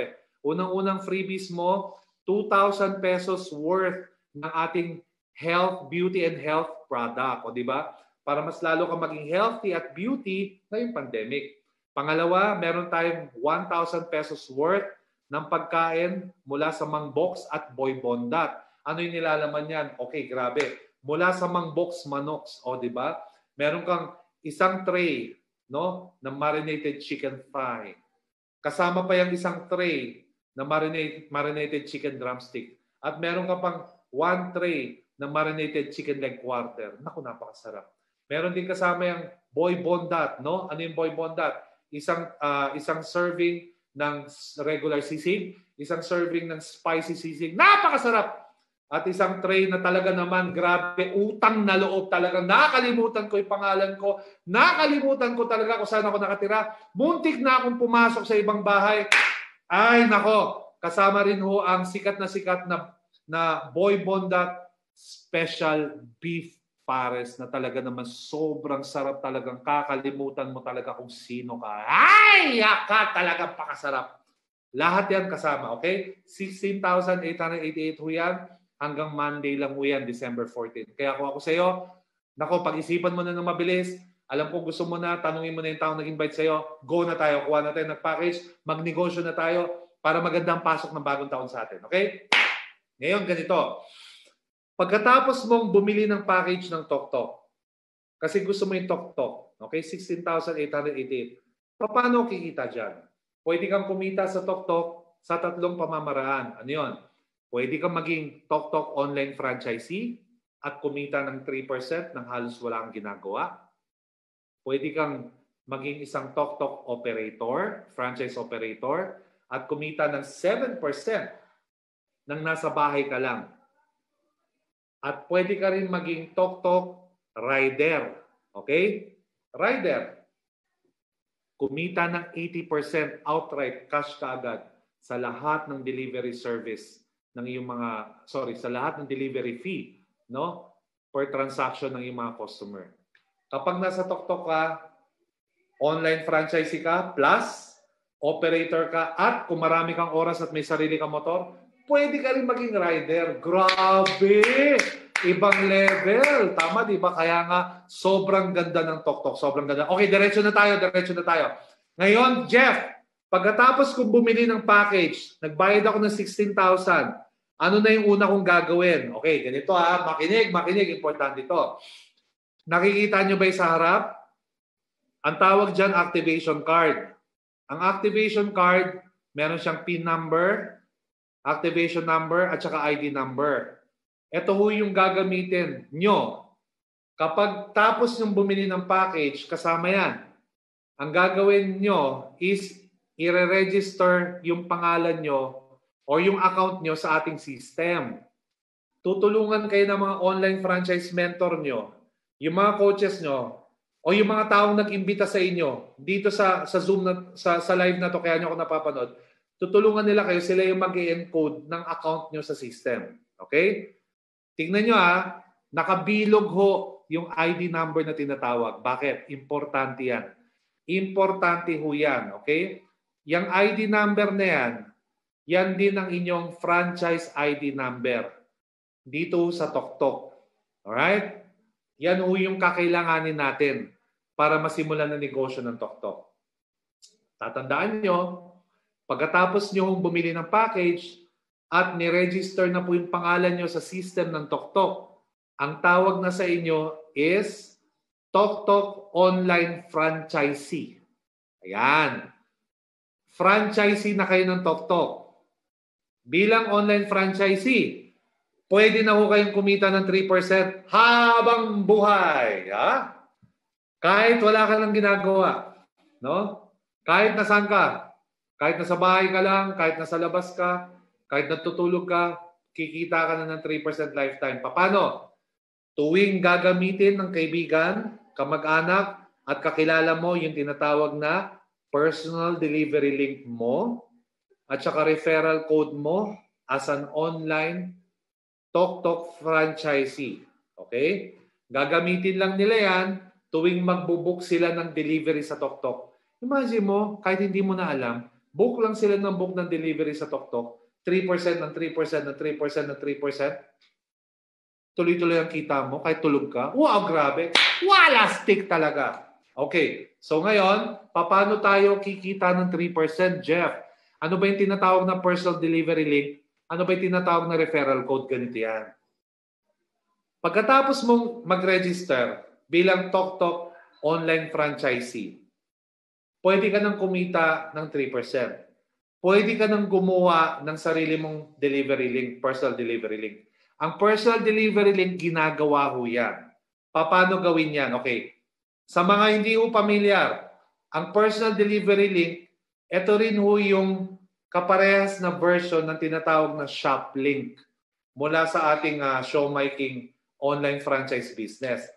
Unang-unang freebies mo, 2,000 pesos worth ng ating health, beauty, and health product. O di ba? Para mas lalo ka maging healthy at beauty ngayong pandemic. Pangalawa, meron tayong 1,000 pesos worth ng pagkain mula sa Mang Box at Boy Bondat. Ano yung nilalaman yan? Okay, grabe. Mula sa Mang Box Manox. O di ba? Meron kang isang tray ng marinated chicken thigh. Kasama pa yung isang tray na marinated chicken drumstick. At meron ka pang 1 tray na marinated chicken leg quarter. Naku, napakasarap. Meron din kasama yung Boy Bondat, no? Ano yung Boy Bondat? Isang serving ng regular sisig, isang serving ng spicy sisig. Napakasarap! At isang tray na talaga naman, grabe, utang na loob talaga. Nakalimutan ko yung pangalan ko. Nakalimutan ko talaga kung saan ako nakatira. Muntik na akong pumasok sa ibang bahay. Ay, nako, kasama rin ho ang sikat na Boy Bondat Special Beef Pares na talaga naman sobrang sarap talagang kakalimutan mo talaga kung sino ka. Ay, yaka talagang pakasarap. Lahat yan kasama, okay? 16,888 ho yan. Hanggang Monday lang ho yan, December 14. Kaya kung ako sa iyo, nako, pag-isipan mo na ng mabilis. Alam ko gusto mo na, tanungin mo na yung taong nag-invite sa'yo, go na tayo, kuha na tayo ng package, magnegosyo na tayo para magandang pasok ng bagong taon sa atin. Okay? Ngayon, ganito. Pagkatapos mong bumili ng package ng Tok, kasi gusto mo yung Tok, okay? 16,888. Paano kikita dyan? Pwede kang kumita sa Tok sa 3 pamamaraan. Ano yun? Pwede kang maging Tok online franchisee at kumita ng 3% ng halos wala kang ginagawa. Pwede kang maging isang Tok operator, franchise operator, at kumita ng 7% nang nasa bahay ka lang. At pwede ka rin maging Tok rider. Okay? Rider. Kumita ng 80% outright cash kaagad sa lahat ng delivery service ng iyong sa lahat ng delivery fee, no? Per transaction ng iyong mga customer. Kapag nasa Tok ka, online franchisee ka, plus operator ka, at kung marami kang oras at may sarili kang motor, pwede ka rin maging rider. Grabe! Ibang level. Tama, di ba? Kaya nga, sobrang ganda ng Tok. Sobrang ganda. Okay, diretso na tayo. Ngayon, Jeff, pagkatapos kong bumili ng package, nagbayad ako ng 16,000. Ano na yung una kong gagawin? Okay, ganito Makinig. Importante ito. Nakikita nyo ba yung sa harap? Ang tawag dyan, activation card. Ang activation card, meron siyang PIN number, activation number, at saka ID number. Ito ho yung gagamitin nyo. Kapag tapos yung bumili ng package, kasama yan. Ang gagawin nyo is i-register yung pangalan nyo o yung account nyo sa ating system. Tutulungan kayo ng mga online franchise mentor nyo, yung mga coaches nyo, o yung mga taong nag-imbita sa inyo dito sa Zoom, sa live na to, kaya nyo ako napapanood, tutulungan nila kayo, sila yung mag-encode ng account nyo sa system. Okay? Tingnan nyo nakabilog ho yung ID number na tinatawag. Bakit? Importante yan. Importante ho yan. Okay? yung ID number na yan din ang inyong franchise ID number dito sa TokTok. Alright? Yan ho yung kakailanganin natin para masimulan ang negosyo ng TokTok. Tatandaan nyo, pagkatapos nyo bumili ng package at ni-register na po yung pangalan nyo sa system ng TokTok, ang tawag na sa inyo is TokTok Online Franchisee. Ayan. Franchisee na kayo ng TokTok. Bilang online franchisee, pwede na ho kayong kumita ng 3% habang buhay. Ha? Kahit wala ka lang ginagawa. No? Kahit nasaan ka. Kahit nasa bahay ka lang, kahit nasa labas ka, kahit natutulog ka, kikita ka na ng 3% lifetime. Paano? Tuwing gagamitin ng kaibigan, kamag-anak, at kakilala mo yung tinatawag na personal delivery link mo at saka referral code mo as an online TokTok franchisee. Okay? Gagamitin lang nila yan tuwing magbubook sila ng delivery sa TokTok. Imagine mo, kahit hindi mo na alam, book lang sila ng book ng delivery sa TokTok, 3% ng 3% ng 3% ng 3%. Tuloy-tuloy ang kita mo, kahit tulog ka. Wow, grabe. Wala stick talaga. Okay, so ngayon, paano tayo kikita ng 3%, Jeff? Ano ba yung tinatawag na personal delivery link? Ano ba yung tinatawag na referral code? Ganito yan. Pagkatapos mong mag-register bilang TokTok online franchisee, pwede ka nang kumita ng 3%. Pwede ka nang gumawa ng sarili mong delivery link, personal delivery link. Ang personal delivery link, ginagawa ho yan. Paano gawin yan? Okay. Sa mga hindi ho pamilyar, ang personal delivery link, ito rin ho yung kaparehas na version ng tinatawag na shop link mula sa ating showmaking online franchise business.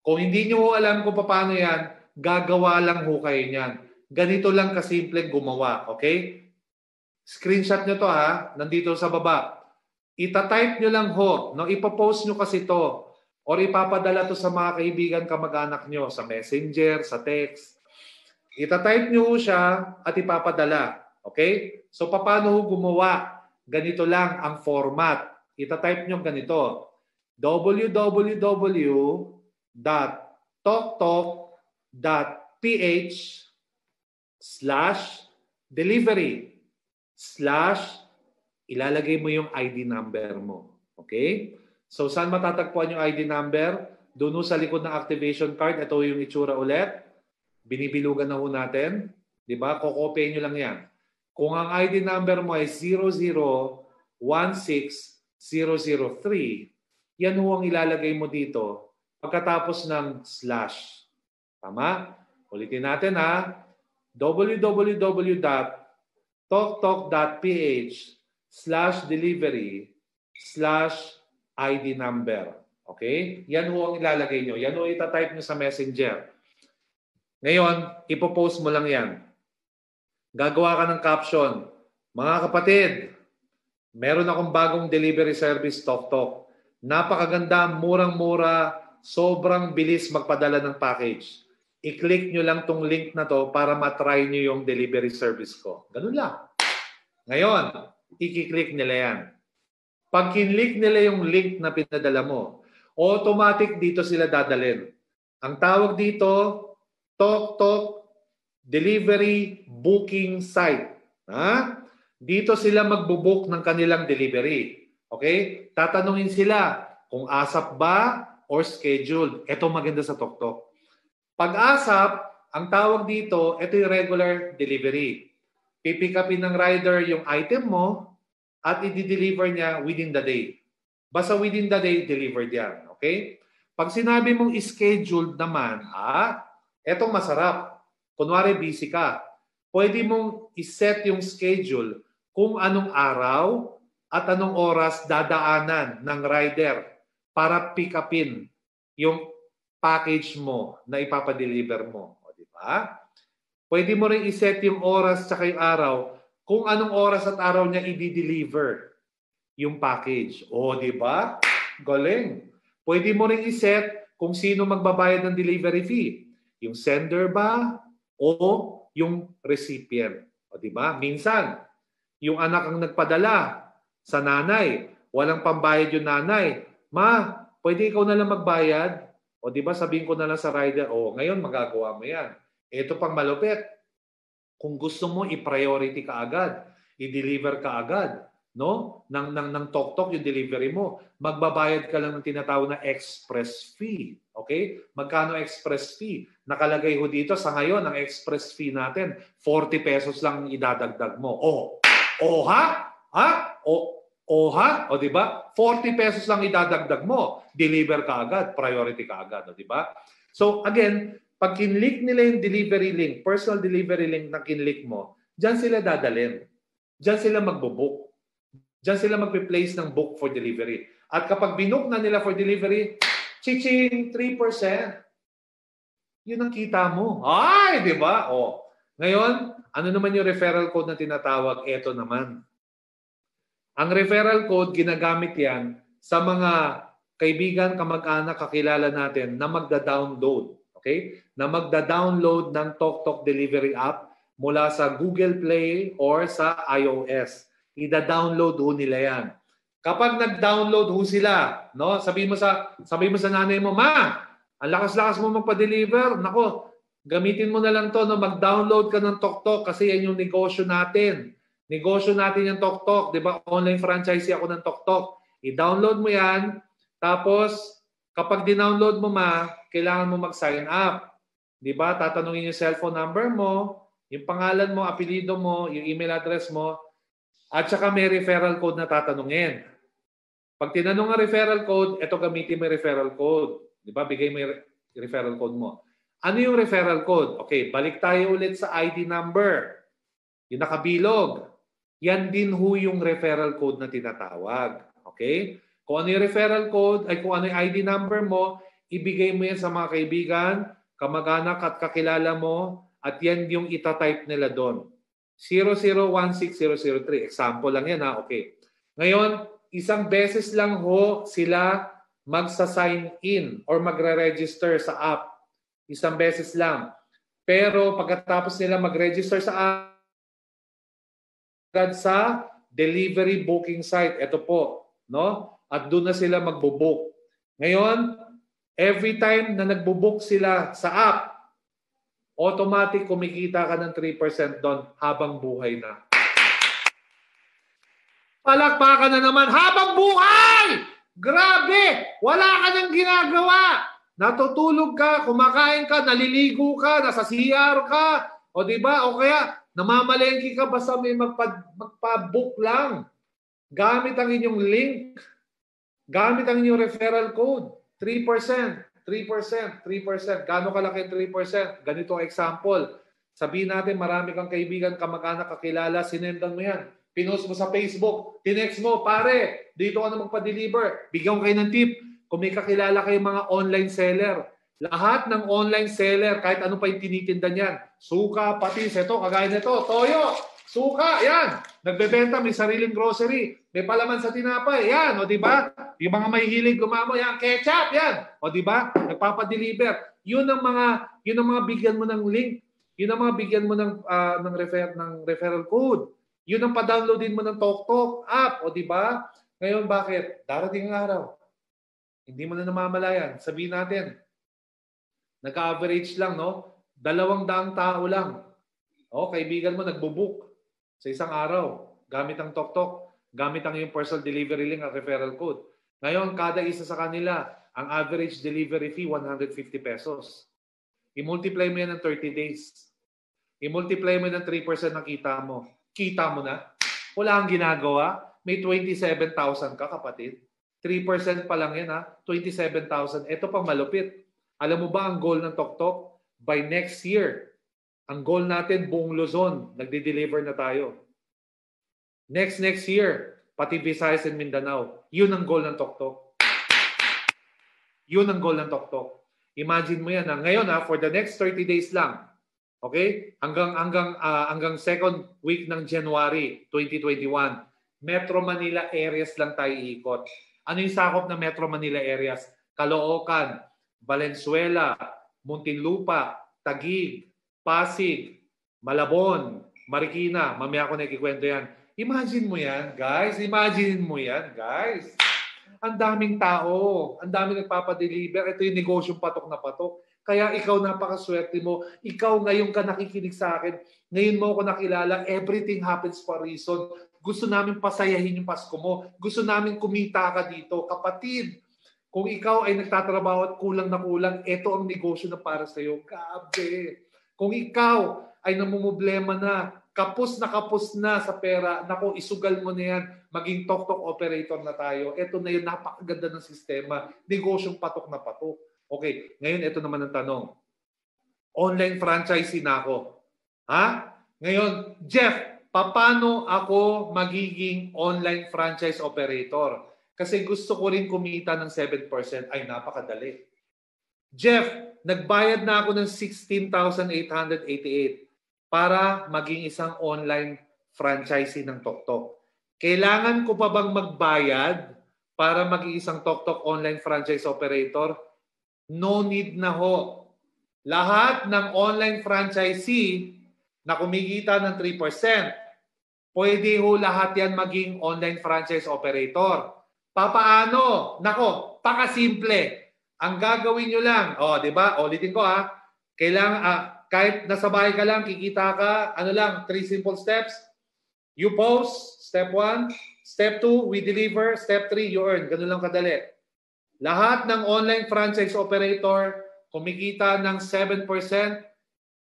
Kung hindi nyo ho alam kung paano yan, gagawa lang ho kayo niyan. Ganito lang kasimple gumawa. Okay? Screenshot nyo to ha, nandito sa baba. Ita-type nyo lang ho, no? Ipapost nyo kasi to or ipapadala to sa mga kaibigan, kamag-anak nyo sa messenger, sa text. Ita-type nyo ho siya at ipapadala. Okay? So, paano ho gumawa? Ganito lang ang format. Ita-type nyo ganito. www.toktok.ph/delivery/ilalagay mo yung ID number mo. Okay? So, saan matatagpuan yung ID number? Doon sa likod ng activation card. Ito yung itsura ulit. Binibilugan na ho natin. Diba? Kokopyahin nyo lang yan. Kung ang ID number mo ay 0016003, yan ho ang ilalagay mo dito pagkatapos ng slash. Tama? Ulitin natin ha. www.toktok.ph/delivery/ID number. Okay? Yan ho ang ilalagay nyo. Yan ho itatype nyo sa messenger. Ngayon, ipopost mo lang yan. Gagawa ka ng caption. Mga kapatid, meron akong bagong delivery service, TokTok. Napakaganda, murang-mura, sobrang bilis magpadala ng package. I-click nyo lang tong link na to para matry nyo yung delivery service ko. Ganun lang. Ngayon, i-click nila yan. Pag kinlik nila yung link na pinadala mo, automatic dito sila dadalhin. Ang tawag dito, TokTok Delivery Booking Site. Ha? Dito sila magbubook ng kanilang delivery. Okay? Tatanungin sila kung ASAP ba or scheduled. Ito maganda sa TokTok. Pag ASAP, ang tawag dito, ito yung regular delivery. Pipick upin ng rider yung item mo at i-deliver niya within the day. Basta within the day, delivered yan. Okay? Pag sinabi mong scheduled naman, etong masarap. Kunwari busy ka. Pwede mong iset yung schedule kung anong araw at anong oras dadaanan ng rider para pick upin yung package mo na ipapadeliver mo. O, di ba? Pwede mo rin iset yung oras at yung araw kung anong oras at araw niya i-deliver yung package. O, di ba? Galing. Pwede mo rin iset kung sino magbabayad ng delivery fee. Yung sender ba o yung recipient. O, O diba? Minsan, yung anak ang nagpadala sa nanay, walang pambayad yung nanay. Ma, pwede ikaw na lang magbayad? O diba sabihin ko na lang sa rider, ngayon magagawa mo yan. Ito pang malupit. Kung gusto mo, i-priority ka agad. I-deliver ka agad. No? Ng tok-tok yung delivery mo. Magbabayad ka lang ng tinatawag na express fee. Okay? Magkano express fee? Nakalagay ho dito sa ngayon, ang express fee natin, 40 pesos lang idadagdag mo. Ha? Ha? O di ba? 40 pesos lang idadagdag mo. Deliver ka agad, priority ka agad, o di ba? So again, pag kinlik nila yung delivery link, personal delivery link na kinlik mo, diyan sila dadalhin. Diyan sila magbo-book. Diyan sila magpe-place ng book for delivery. At kapag binook na nila for delivery, chiching 3%. Yun ang kita mo. Ay, di ba? Ngayon, ano naman yung referral code na tinatawag? Ito naman. Ang referral code, ginagamit yan sa mga kaibigan, kamag-anak, kakilala natin na magda-download. Okay? Na magda-download ng TokTok Delivery app mula sa Google Play or sa iOS. Ida-download ho nila yan. Kapag nag-download ho sila, no? Sabihin mo sa nanay mo, Ma, ang lakas-lakas mo magpa-deliver. Nako, gamitin mo na lang to, no? Mag-download ka ng TokTok kasi yan yung negosyo natin. Negosyo natin yung TokTok, 'di ba? Online franchisee ako ng TokTok. I-download mo 'yan, tapos kapag dinownload mo kailangan mo mag-sign up. 'Di ba? Tatanungin yung cellphone number mo, yung pangalan mo, apelyido mo, yung email address mo, at saka may referral code na tatanungin. Pag tinanong ang referral code, eto gamitin mo yung referral code. 'Di ba? Bigay mo yung referral code mo. Ano yung referral code? Okay, balik tayo ulit sa ID number. Yung nakabilog. Yan din ho yung referral code na tinatawag. Okay? Kung ano yung referral code, kung ano yung ID number mo, ibigay mo yan sa mga kaibigan, kamag-anak at kakilala mo, at yan yung itatype nila doon. 0016003. Example lang yan ha. Okay. Ngayon, isang beses lang ho sila magsa-sign in or magre-register sa app. Isang beses lang. Pero pagkatapos nila mag-register sa app, sa delivery booking site. Ito po, no? At doon na sila magbo-book. Ngayon, every time na nagbo-book sila sa app, automatic kumikita ka ng 3% doon habang buhay na. Palakpakan na naman habang buhay! Grabe! Wala ka nang ginagawa. Natutulog ka, kumakain ka, naliligo ka, nasa CR ka, o di ba? O kaya namamalengke ka basta may magpa-book lang. Gamit ang inyong link. Gamit ang inyong referral code. 3%. 3%. 3%. Gano'ng kalaki 3%? Ganito ang example. Sabihin natin marami kang kaibigan, kamag-anak, kakilala, sinendan mo yan. Pinost mo sa Facebook. Tinext mo, pare, dito ka na magpa-deliver. Bigyan ko kayo ng tip. Kung may kakilala kayong mga online seller, lahat ng online seller, kahit ano pa yung tinitinda niyan, suka, patis, ito, kagaya nito, toyo, suka, yan. Nagbebenta, may sariling grocery, may palaman sa tinapay, yan, o di ba? Yung mga mahihilig gumamo, yan, ketchup, yan, o di ba? Nagpapa-deliver. Yun ang mga bigyan mo ng link, yun ang mga bigyan mo ng referral code. Yun ang pa-downloadin mo ng TokTok app, o di ba? Ngayon, bakit? Darating ang araw. Hindi mo na namamalayan. Sabihin natin, nag-average lang, no? 200 tao lang. Kaibigan mo nagbo-book sa isang araw. Gamit ang TokTok. Gamit ang yung personal delivery link at referral code. Ngayon, kada isa sa kanila, ang average delivery fee, 150 pesos. I-multiply mo yan ng 30 days. I-multiply mo yan ng 3% ng kita mo. Kita mo na. Wala kang ginagawa. May 27,000 ka, kapatid. 3% pa lang yan, ha? 27,000. Ito pang malupit. Alam mo ba ang goal ng TokTok? By next year, ang goal natin, buong Luzon, nagde-deliver na tayo. Next year, pati Visayas and Mindanao. Yun ang goal ng TokTok. Yun ang goal ng TokTok. Imagine mo yan. Ngayon, for the next 30 days lang, okay? Hanggang second week ng January 2021, Metro Manila areas lang tayo iikot. Ano yung sakop ng Metro Manila areas? Caloocan, Valenzuela, Muntinlupa, Taguig, Pasig, Malabon, Marikina, mamaya ko na ikikwento yan. Imagine mo yan, guys. Imagine mo yan, guys. Ang daming tao. Ang daming nagpapadeliver. Ito yung negosyong patok na patok. Kaya ikaw napakaswerte mo. Ikaw ngayon ka nakikinig sa akin. Ngayon mo ako nakilala. Everything happens for a reason. Gusto namin pasayahin yung Pasko mo. Gusto namin kumita ka dito. Kapatid, kung ikaw ay nagtatrabaho at kulang na kulang, ito ang negosyo na para sa iyo. Grabe. Kung ikaw ay namumblema na, kapos na sa pera, nako, isugal mo na yan, maging tok-tok operator na tayo. Ito na yun, napakaganda ng sistema. Negosyong patok na patok. Okay, ngayon ito naman ang tanong. Online franchisee na ako. Ha? Ngayon, Jeff, paano ako magiging online franchise operator? Kasi gusto ko rin kumita ng 7%. Ay, napakadali. Jeff, nagbayad na ako ng 16,888 para maging isang online franchisee ng TokTok. Kailangan ko pa bang magbayad para maging isang TokTok online franchise operator? No need na ho. Lahat ng online franchisee na kumikita ng 3%, pwede ho lahat yan maging online franchise operator. Papaano? Nako, pakasimple. Ang gagawin nyo lang, di ba? Ulitin ko kailangan, kahit nasa bahay ka lang, kikita ka, 3 simple steps. You post, step 1. Step 2, we deliver. Step 3, you earn. Ganun lang kadali. Lahat ng online franchise operator, kumikita ng 7%,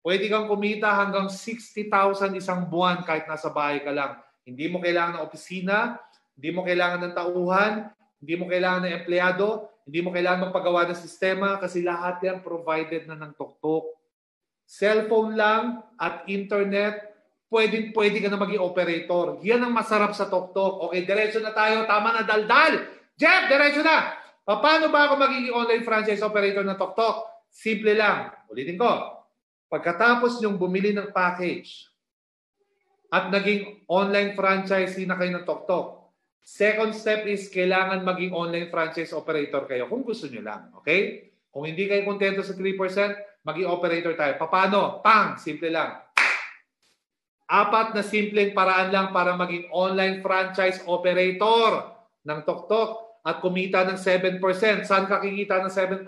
pwede kang kumita hanggang 60,000 isang buwan kahit nasa bahay ka lang. Hindi mo kailangan ng opisina, hindi mo kailangan ng tauhan, hindi mo kailangan ng empleyado, hindi mo kailangan magpagawa ng sistema kasi lahat yan provided na ng TokTok. Cellphone lang at internet, pwede ka na maging operator. Yan ang masarap sa TokTok. Okay, diretso na tayo. Tama na, daldal. Jeff, diretso na. Paano ba ako magiging online franchise operator ng TokTok? Simple lang. Ulitin ko. Pagkatapos nyong bumili ng package at naging online franchisee na kayo ng TokTok, second step is kailangan maging online franchise operator kayo kung gusto nyo lang. Okay? Kung hindi kayo kontento sa 3%, maging operator tayo. Paano? Simple lang. 4 na simpleng paraan lang para maging online franchise operator ng TokTok at kumita ng 7%. Saan ka kikita ng 7%?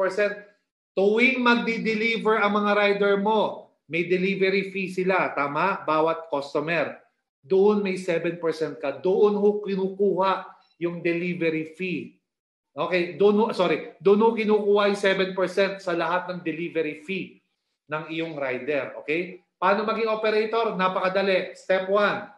Tuwing magdi-deliver ang mga rider mo, may delivery fee sila. Tama? Bawat customer. Doon may 7% ka. Doon kinukuha yung delivery fee. Okay, doon kinukuha yung 7% sa lahat ng delivery fee ng iyong rider. Okay? Paano maging operator? Napakadali. Step 1.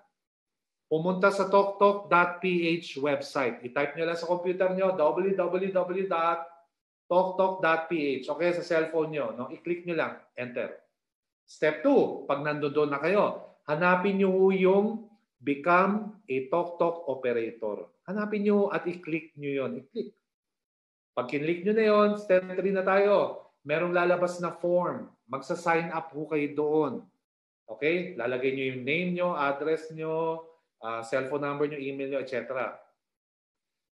Pumunta sa toktok.ph website. I-type nyo lang sa computer nyo, www.toktok.ph. Okay, sa cellphone nyo. No? I-click nyo lang. Enter. Step 2. Pag nandoon na kayo, hanapin nyo yung Become a TokTok Operator. Hanapin nyo at i-click nyo yun. I-click. Pag kinlik nyo na yun, step 3 na tayo. Merong lalabas na form. Magsa-sign up ho kayo doon. Okay? Lalagay nyo yung name nyo, address nyo, cellphone number nyo, email nyo, etc.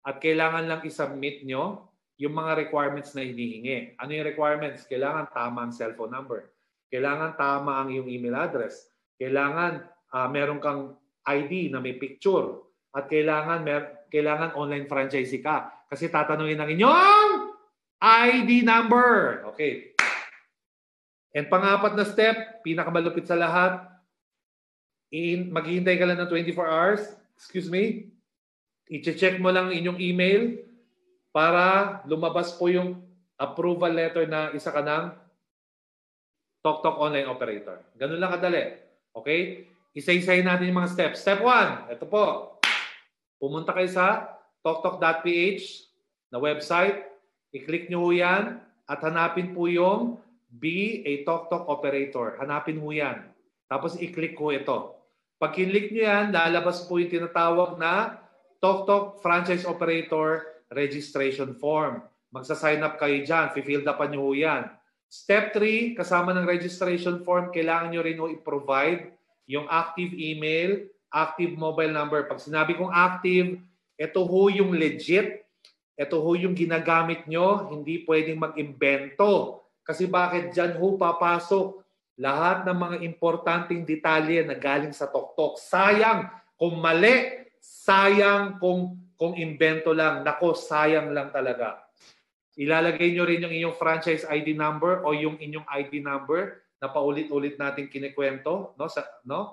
At kailangan lang i-submit nyo yung mga requirements na hinihingi. Ano yung requirements? Kailangan tama ang cellphone number. Kailangan tama ang iyong email address. Kailangan meron kang ID na may picture. At kailangan online franchisee ka. Kasi tatanungin ng inyong ID number. Okay. And pang-4 na step, pinakamalupit sa lahat, maghihintay ka lang ng 24 hours. Excuse me. I-check mo lang inyong email para lumabas po yung approval letter na isa ka ng TokTok online operator. Ganun lang kadali. Okay? Isa-isahin natin yung mga steps. Step 1, ito po. Pumunta kayo sa toktok.ph na website. I-click nyo yan at hanapin po yung Be a TokTok Operator. Hanapin mo yan. Tapos i-click ko ito. Pag kinlik nyo yan, lalabas po yung tinatawag na TokTok Franchise Operator Registration Form. Magsa-sign up kayo dyan. Fill upan nyo yan. Step 3, kasama ng registration form, kailangan nyo rin i-provide yung active email, active mobile number. Pag sinabi kong active, ito ho yung legit. Ito ho yung ginagamit nyo. Hindi pwedeng mag-imbento. Kasi bakit dyan ho papasok lahat ng mga importanteng detalye na galing sa TokTok. Sayang kung mali, sayang kung invento lang. Nako, sayang lang talaga. Ilalagay nyo rin yung inyong franchise ID number o yung inyong ID number na paulit-ulit natin kinikwento, no?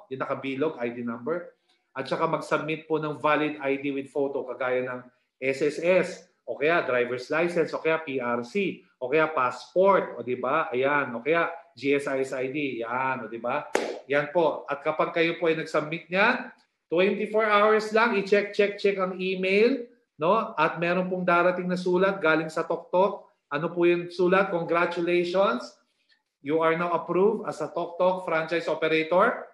Yung nakabilog, ID number. At saka mag-submit po ng valid ID with photo kagaya ng SSS, o kaya driver's license, o kaya PRC, o kaya passport, o di ba? Ayan, o kaya GSIS ID, yan, o di ba? Yan po. At kapag kayo po ay nag-submit niyan, 24 hours lang, i-check ang email, no? At meron pong darating na sulat galing sa TokTok. Ano po yung sulat? Congratulations, you are now approved as a TokTok franchise operator.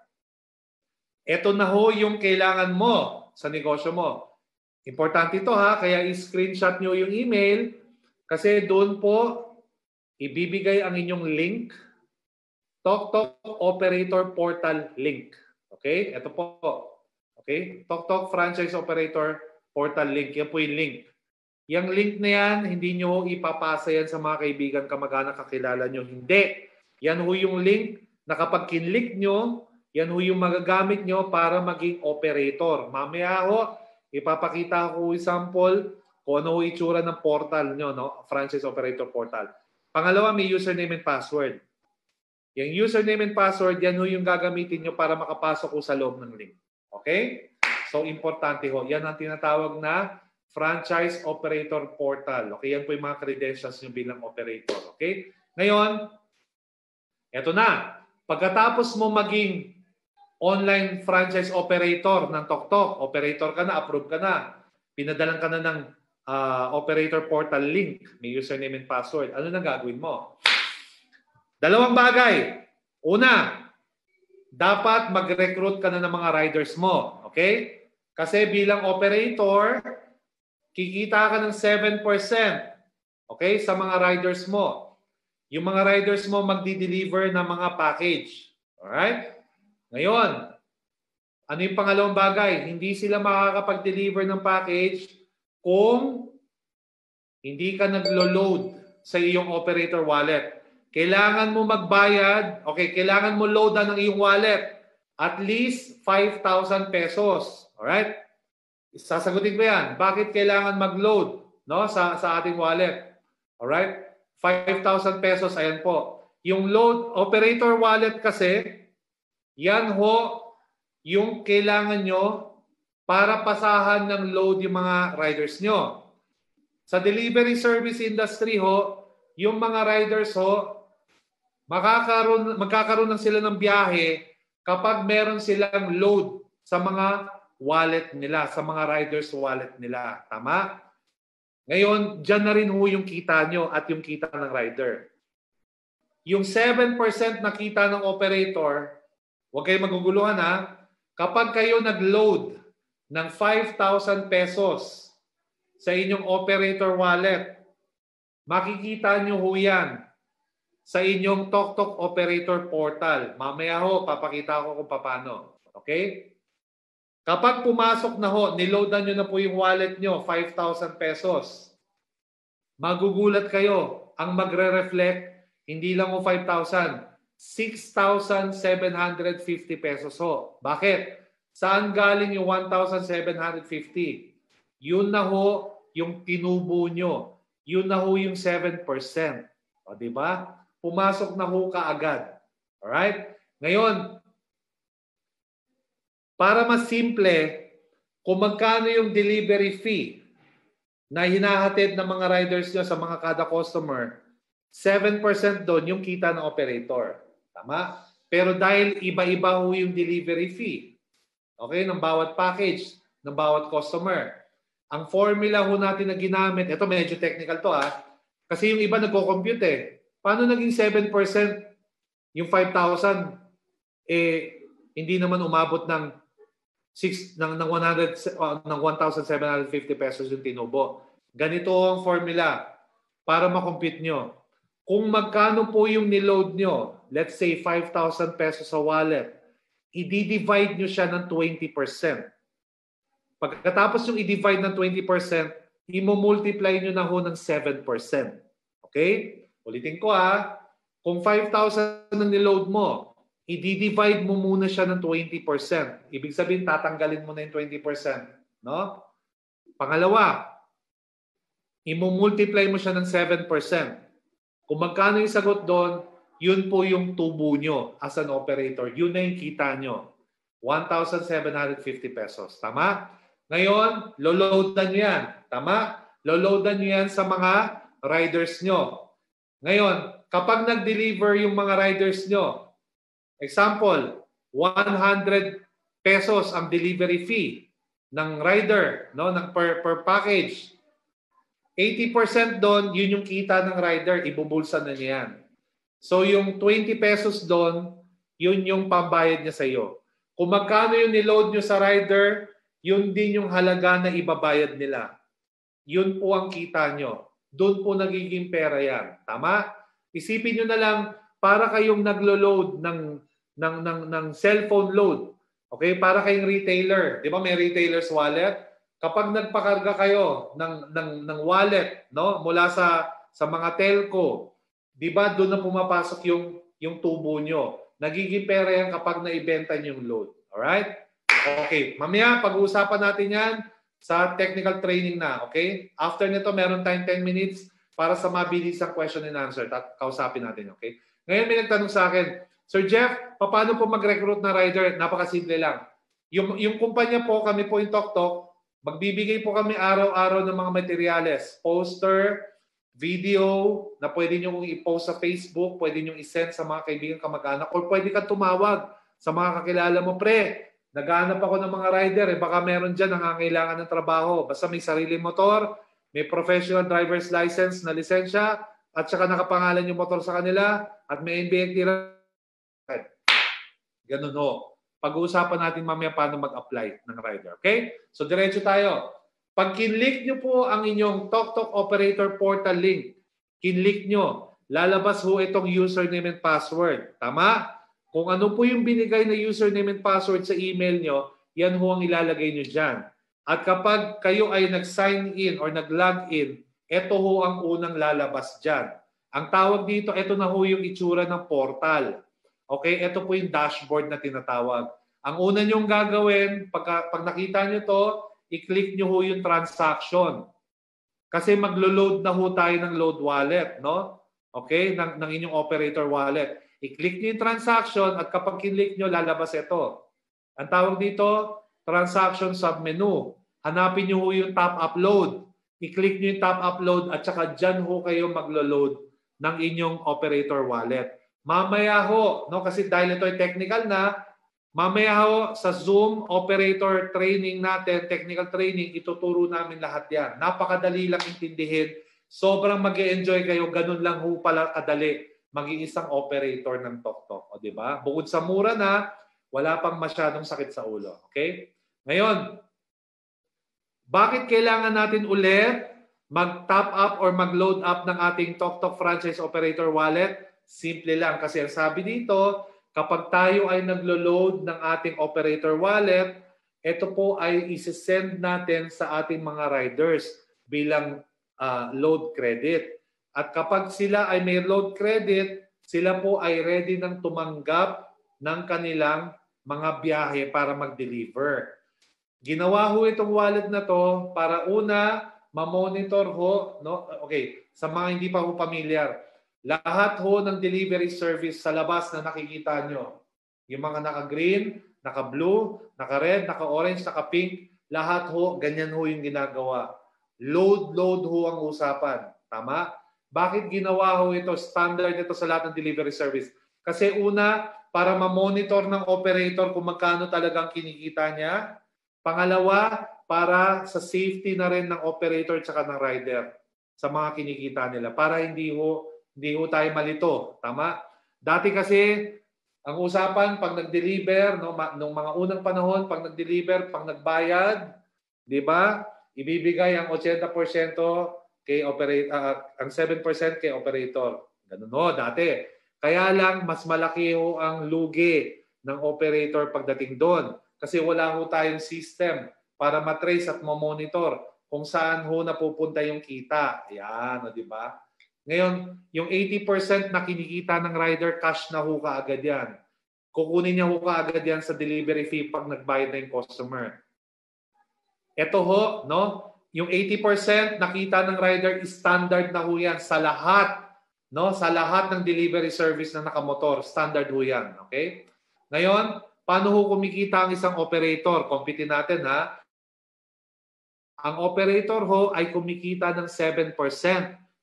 Ito na ho yung kailangan mo sa negosyo mo. Importante ito ha, kaya i-screenshot nyo yung email kasi doon po ibibigay ang inyong link, TokTok Operator Portal link. Okay? Ito po. Okay? TokTok Franchise Operator Portal link. Yan po yung link. Yung link na yan, hindi nyo ipapasa yan sa mga kaibigan, kamag-anak, kakilala nyo. Hindi. Yan ho yung link na kapag kinlik nyo, yan ho yung magagamit nyo para maging operator. Mamaya ho, ipapakita ko yung sample kung ano yung itsura ng portal nyo, no? Franchise Operator Portal. Pangalawa, may username and password. Yung username and password, yan ho yung gagamitin nyo para makapasok ko sa loob ng link. Okay? So, importante ho. Yan ang tinatawag na Franchise Operator Portal. Okay? Yan po yung mga credentials nyo bilang operator. Okay? Ngayon, eto na. Pagkatapos mo maging online franchise operator ng TokTok, operator ka na, approve ka na, pinadalan ka na ng operator portal link, may username and password, ano na gagawin mo? Dalawang bagay. Una, dapat mag-recruit ka na ng mga riders mo. Okay? Kasi bilang operator, kikita ka ng 7%. Okay? Sa mga riders mo. Yung mga riders mo magdi-deliver ng mga package. Alright? Ngayon, ano yung pangalawang bagay? Hindi sila makakapag-deliver ng package kung hindi ka naglo-load sa iyong operator wallet. Kailangan mo magbayad, okay, kailangan mo loadan ng iyong wallet at least 5,000 pesos. Alright? Sasagutin ko yan. Bakit kailangan mag-load, no, sa ating wallet? Alright? 5,000 pesos, ayan po. Yung load operator wallet kasi, yan ho yung kailangan nyo para pasahan ng load yung mga riders nyo. Sa delivery service industry ho, yung mga riders ho, magkakaroon ng sila ng biyahe kapag meron silang load sa mga wallet nila, sa mga riders wallet nila. Tama? Ngayon, dyan na rin ho yung kita nyo at yung kita ng rider. Yung 7% na kita ng operator, huwag kayong maguguluhan ha, kapag kayo nag-load ng 5,000 pesos sa inyong operator wallet, makikita nyo ho yan sa inyong TokTok Operator Portal. Mamaya ho, papakita ko kung paano. Okay? Kapag pumasok na ho, niloadan nyo na po yung wallet nyo, 5,000 pesos. Magugulat kayo. Ang magre-reflect, hindi lang ho 5,000, 6,750 pesos ho. Bakit? Saan galing yung 1,750? Yun na ho yung tinubo nyo. Yun na ho yung 7%. O, diba? Pumasok na ho kaagad. Alright? Ngayon, para mas simple, kung magkano yung delivery fee na hinahatid ng mga riders nyo sa mga kada customer, 7% doon yung kita ng operator. Tama? Pero dahil iba-iba ho yung delivery fee, okay, ng bawat package, ng bawat customer, ang formula ho natin na ginamit, ito medyo technical to ha, kasi yung iba nagko-compute eh. Paano naging 7% yung 5,000? Hindi naman umabot ng 1,750 pesos yung tinubo. Ganito ang formula para makompute nyo. Kung magkano po yung niload nyo, let's say 5,000 pesos sa wallet, i-divide nyo siya ng 20%. Pagkatapos yung i-divide ng 20%, i-multiply nyo na ho ng 7%. Okay? Ulitin ko ha. Kung 5,000 ang niload mo, i-divide mo muna siya ng 20%. Ibig sabihin, tatanggalin mo na yung 20%. No? Pangalawa, i-multiply mo siya ng 7%. Kung magkano yung sagot doon, yun po yung tubo nyo as an operator. Yun na yung kita nyo. 1,750 pesos. Tama? Ngayon, loloadan nyo yan. Tama? Loloadan nyo yan sa mga riders nyo. Ngayon, kapag nag-deliver yung mga riders nyo, example, 100 pesos ang delivery fee ng rider, no, ng per package. 80% doon, yun yung kita ng rider, ibubulsan na niya yan. So yung 20 pesos doon, yun yung pambayad niya sa iyo. Kung magkano yung niload nyo sa rider, yun din yung halaga na ibabayad nila. Yun po ang kita nyo. Doon po nagiging pera yan. Tama? Isipin nyo na lang, para kayong naglo-load ng cellphone load. Okay? Para kayong retailer. Di ba may retailer's wallet? Kapag nagpakarga kayo ng wallet, no, mula sa mga telco, di ba doon na pumapasok yung tubo nyo. Nagiging pera yan kapag naibenta nyo yung load. Alright? Okay. Mamaya, pag-uusapan natin yan sa technical training na. Okay? After nito, meron tayong 10 minutes para sa mabilisang question and answer. Kausapin natin. Okay? Ngayon may nagtanong sa akin, Sir Jeff, paano po mag-recruit na rider? Napakasimple lang. Yung kumpanya po, kami po yung TokTok, magbibigay po kami araw-araw ng mga materyales. Poster, video, na pwede nyo i-post sa Facebook, pwede nyo i-send sa mga kaibigan kamag-anak, or pwede ka tumawag sa mga kakilala mo. Pre, naghahanap ako ng mga rider. Baka meron dyan nangangailangan ng trabaho. Basta may sariling motor, may professional driver's license na lisensya, at saka nakapangalan yung motor sa kanila, at may NBAT. Ganun ho. Pag-uusapan natin mamaya paano mag-apply ng rider. Okay? So, diretso tayo. Pag kinlik nyo po ang inyong TokTok Operator Portal link, kinlik nyo, lalabas ho itong username and password. Tama? Kung ano po yung binigay na username and password sa email nyo, yan ho ang ilalagay nyo dyan. At kapag kayo ay nag-sign in or nag-log in, ito ho ang unang lalabas dyan. Ang tawag dito, ito na ho yung itsura ng portal. Okay, ito po yung dashboard na tinatawag. Ang una nyong gagawin, pag nakita nyo to, i-click nyo ho yung transaction. Kasi maglo-load na ho tayo ng load wallet, no? Okay, ng inyong operator wallet. I-click nyo yung transaction at kapag kinlik nyo, lalabas ito. Ang tawag dito, transaction submenu. Hanapin nyo ho yung top upload. I-click nyo yung top upload at saka dyan ho kayo maglo-load ng inyong operator wallet. Mamaya ho, no, kasi dahil ito ay technical na, mamaya ho sa Zoom operator training natin, technical training, ituturo namin lahat yan. Napakadali lang intindihin. Sobrang mag-e-enjoy kayo. Ganun lang ho pala kadali maging isang operator ng TokTok. O, diba? Bukod sa mura na, wala pang masyadong sakit sa ulo. Okay? Ngayon, bakit kailangan natin ulit mag-top up or mag-load up ng ating TokTok Franchise Operator Wallet? Simple lang kasi ang sabi dito, kapag tayo ay naglo-load ng ating operator wallet, ito po ay isi-send natin sa ating mga riders bilang load credit. At kapag sila ay may load credit, sila po ay ready nang tumanggap ng kanilang mga biyahe para mag-deliver. Ginawa ho itong wallet na to para una, ma-monitor ho, no? Okay, sa mga hindi pa ho familiar, lahat ho ng delivery service sa labas na nakikita nyo, yung mga naka-green, naka-blue, naka-red, naka-orange, naka-pink, lahat ho, ganyan ho yung ginagawa. Load ho ang usapan. Tama? Bakit ginawa ho ito? Standard ito sa lahat ng delivery service. Kasi una, para ma-monitor ng operator kung magkano talagang kinikita niya. Pangalawa, para sa safety na rin ng operator at ng rider sa mga kinikita nila. Para hindi ho tayo malito. Tama? Dati kasi, ang usapan, pag nag-deliver, no, nung mga unang panahon, pag nag-deliver, pag nagbayad, di ba? Ibibigay ang 80% kay ang 7% kay operator. Ganun ho, dati. Kaya lang, mas malaki ho ang lugi ng operator pagdating doon. Kasi wala ho tayong system para matrace at mamonitor kung saan ho napupunta yung kita. Ayan, di ba? Ngayon, yung 80% na kinikita ng rider, cash na ho kaagad yan. Kukunin niya ho kaagad yan sa delivery fee pag nagbayad na yung customer. Ito ho, no? Yung 80% nakita ng rider, standard na ho yan sa lahat, no? Sa lahat ng delivery service na nakamotor, standard ho yan, okay? Ngayon, paano ho kumikita ang isang operator? Computin natin, ha? Ang operator ho ay kumikita ng 7%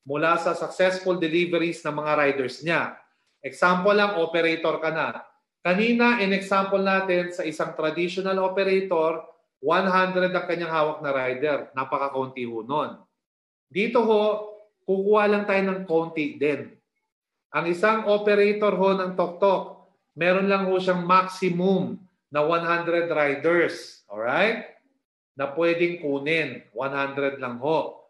mula sa successful deliveries ng mga riders niya. Example lang, operator ka na. Kanina, in example natin, sa isang traditional operator, 100 ang kanyang hawak na rider. Napaka-kaunti ho nun. Dito ho, kukuha lang tayo ng konti din. Ang isang operator ho ng Tok-Tok, meron lang ho siyang maximum na 100 riders. Alright? Na pwedeng kunin. 100 lang ho.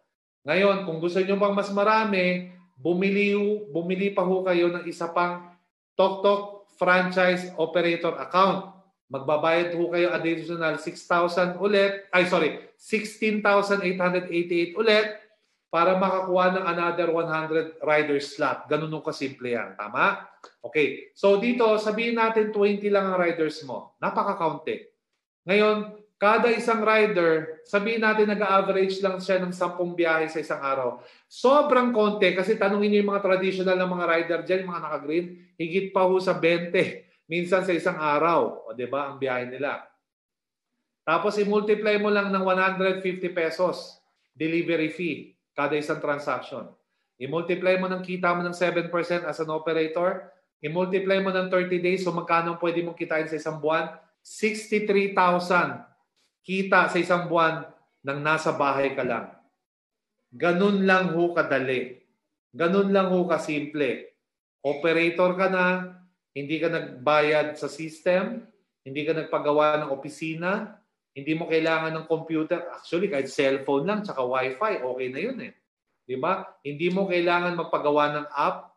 Ngayon, kung gusto nyo pang mas marami, bumili pa ho kayo ng isa pang Tok-Tok franchise operator account. Magbabayad ho kayo additional 6,000 ulit, 16,888 ulit para makakuha ng another 100 rider slot. Ganun nung kasimple yan. Tama? Okay. So dito, sabihin natin 20 lang ang riders mo. Napaka-kaunti. Ngayon, kada isang rider, sabihin natin nag-average lang siya ng 10 biyahe sa isang araw. Sobrang konti kasi tanungin niyo yung mga traditional na mga rider dyan, yung mga naka-green, higit pa ho sa 20. Minsan sa isang araw, o 'di ba, ang biyahe nila. Tapos i-multiply mo lang ng 150 pesos delivery fee kada isang transaction. I-multiply mo ng kita mo ng 7% as an operator, i-multiply mo ng 30 days, so magkano pwede mong kitain sa isang buwan? 63,000 kita sa isang buwan nang nasa bahay ka lang. Ganun lang ho kadali. Ganun lang ho kasimple. Operator ka na, hindi ka nagbayad sa system, hindi ka nagpagawa ng opisina, hindi mo kailangan ng computer. Actually, kahit cellphone lang, tsaka wifi, okay na yun eh. Di ba? Hindi mo kailangan magpagawa ng app.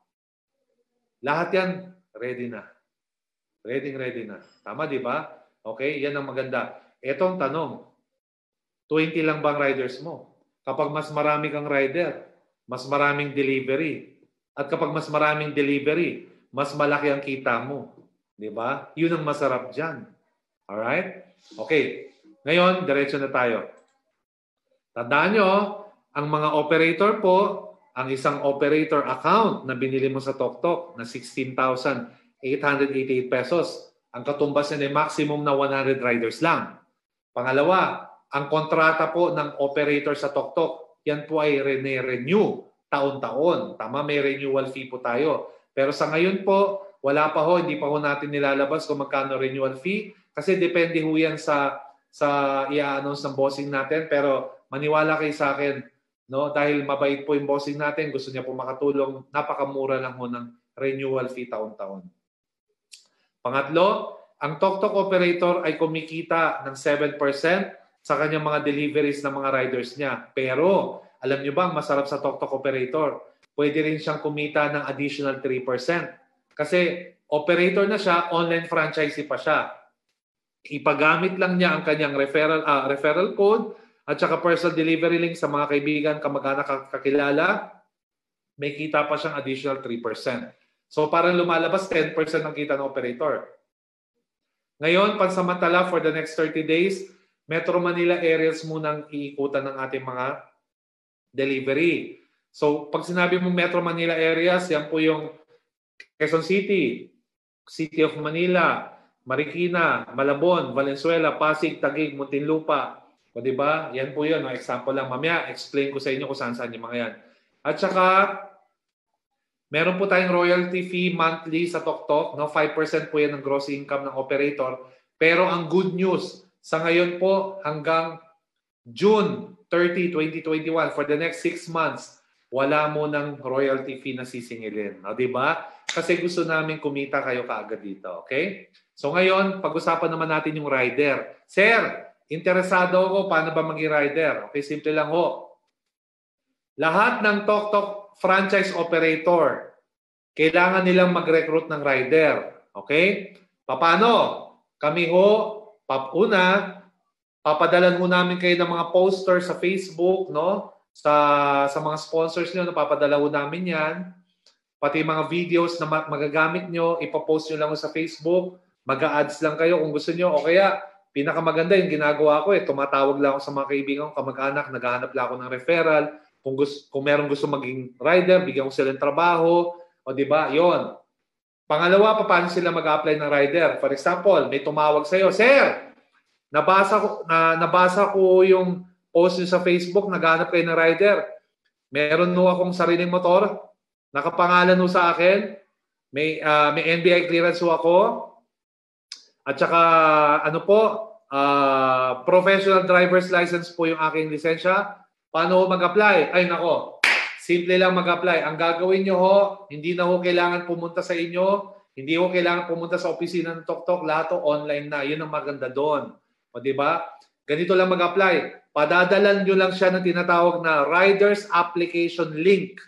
Lahat yan, ready na. Ready na. Tama, di ba? Okay, yan ang maganda. Etong tanong, 20 lang bang riders mo? Kapag mas marami kang rider, mas maraming delivery. At kapag mas maraming delivery, mas malaki ang kita mo. Di ba? Yun ang masarap dyan. Alright? Okay. Ngayon, diretso na tayo. Tandaan nyo, ang mga operator po, ang isang operator account na binili mo sa Tok-Tok na 16,888 pesos, ang katumbas na maximum na 100 riders lang. Pangalawa, ang kontrata po ng operator sa Tok-Tok, yan po ay renew taon-taon. Tama, may renewal fee po tayo. Pero sa ngayon po, wala pa ho, hindi pa ho natin nilalabas kung magkano renewal fee kasi depende ho yan sa i-announce ng bossing natin. Pero maniwala kayo sa akin, no? Dahil mabait po yung bossing natin, gusto niya po makatulong, napakamura lang ho ng renewal fee taon-taon. Pangatlo, ang Tok-Tok operator ay kumikita ng 7% sa kanyang mga deliveries ng mga riders niya. Pero, alam niyo ba, masarap sa Tok-Tok operator, pwede rin siyang kumita ng additional 3%. Kasi operator na siya, online franchisee pa siya. Ipagamit lang niya ang kanyang referral code at saka personal delivery link sa mga kaibigan, kamag-anak, kakilala. May kita pa siyang additional 3%. So parang lumalabas 10% ng kita ng operator. Ngayon, pansamantala for the next 30 days, Metro Manila areas munang iikutan ng ating mga delivery. So, pag sinabi mo Metro Manila areas, yan po yung Quezon City, City of Manila, Marikina, Malabon, Valenzuela, Pasig, Taguig, Muntinlupa. O diba? Yan po yun. No? Example lang. Mamaya, explain ko sa inyo kung saan yung mga yan. At saka, meron po tayong royalty fee monthly sa Tok-Tok. No? 5% po yan ng gross income ng operator. Pero ang good news, sa ngayon po hanggang June 30, 2021, for the next 6 months, wala mo ng royalty fee na sisingilin. No, di ba? Kasi gusto namin kumita kayo kaagad dito. Okay? So ngayon, pag-usapan naman natin yung rider. Sir, interesado ako paano ba maging rider? Okay, simple lang ho. Lahat ng Tok-Tok franchise operator, kailangan nilang mag-recruit ng rider. Okay? Paano? Kami ho, una, papadalan ho namin kayo ng mga poster sa Facebook, no? sa mga sponsors nyo, napapadala ho namin yan. Pati mga videos na magagamit nyo, ipopost nyo lang sa Facebook, mag-a-ads lang kayo kung gusto nyo. O kaya, pinakamaganda yung ginagawa ko tumatawag lang ako sa mga kaibigan ko, kamag-anak, naghahanap lang ako ng referral. Kung merong gusto maging rider, bigyan ko sila ng trabaho. O diba, yon. Pangalawa, paano sila mag-apply ng rider? For example, may tumawag sa'yo, Sir, nabasa ko yung post nyo sa Facebook, naghahanap kayo ng rider. Meron no akong sariling motor, nakapangalan no sa akin, may NBI clearance ho ako, at saka professional driver's license po yung aking lisensya. Paano ho mag-apply? Ay nako, simple lang mag-apply. Ang gagawin nyo ho, hindi na ho kailangan pumunta sa inyo, hindi ho kailangan pumunta sa opisina ng TokTok, lahat ho online na. Yun ang maganda doon. O diba? Ganito lang mag-apply. Padadalan nyo lang siya ng tinatawag na Riders Application Link.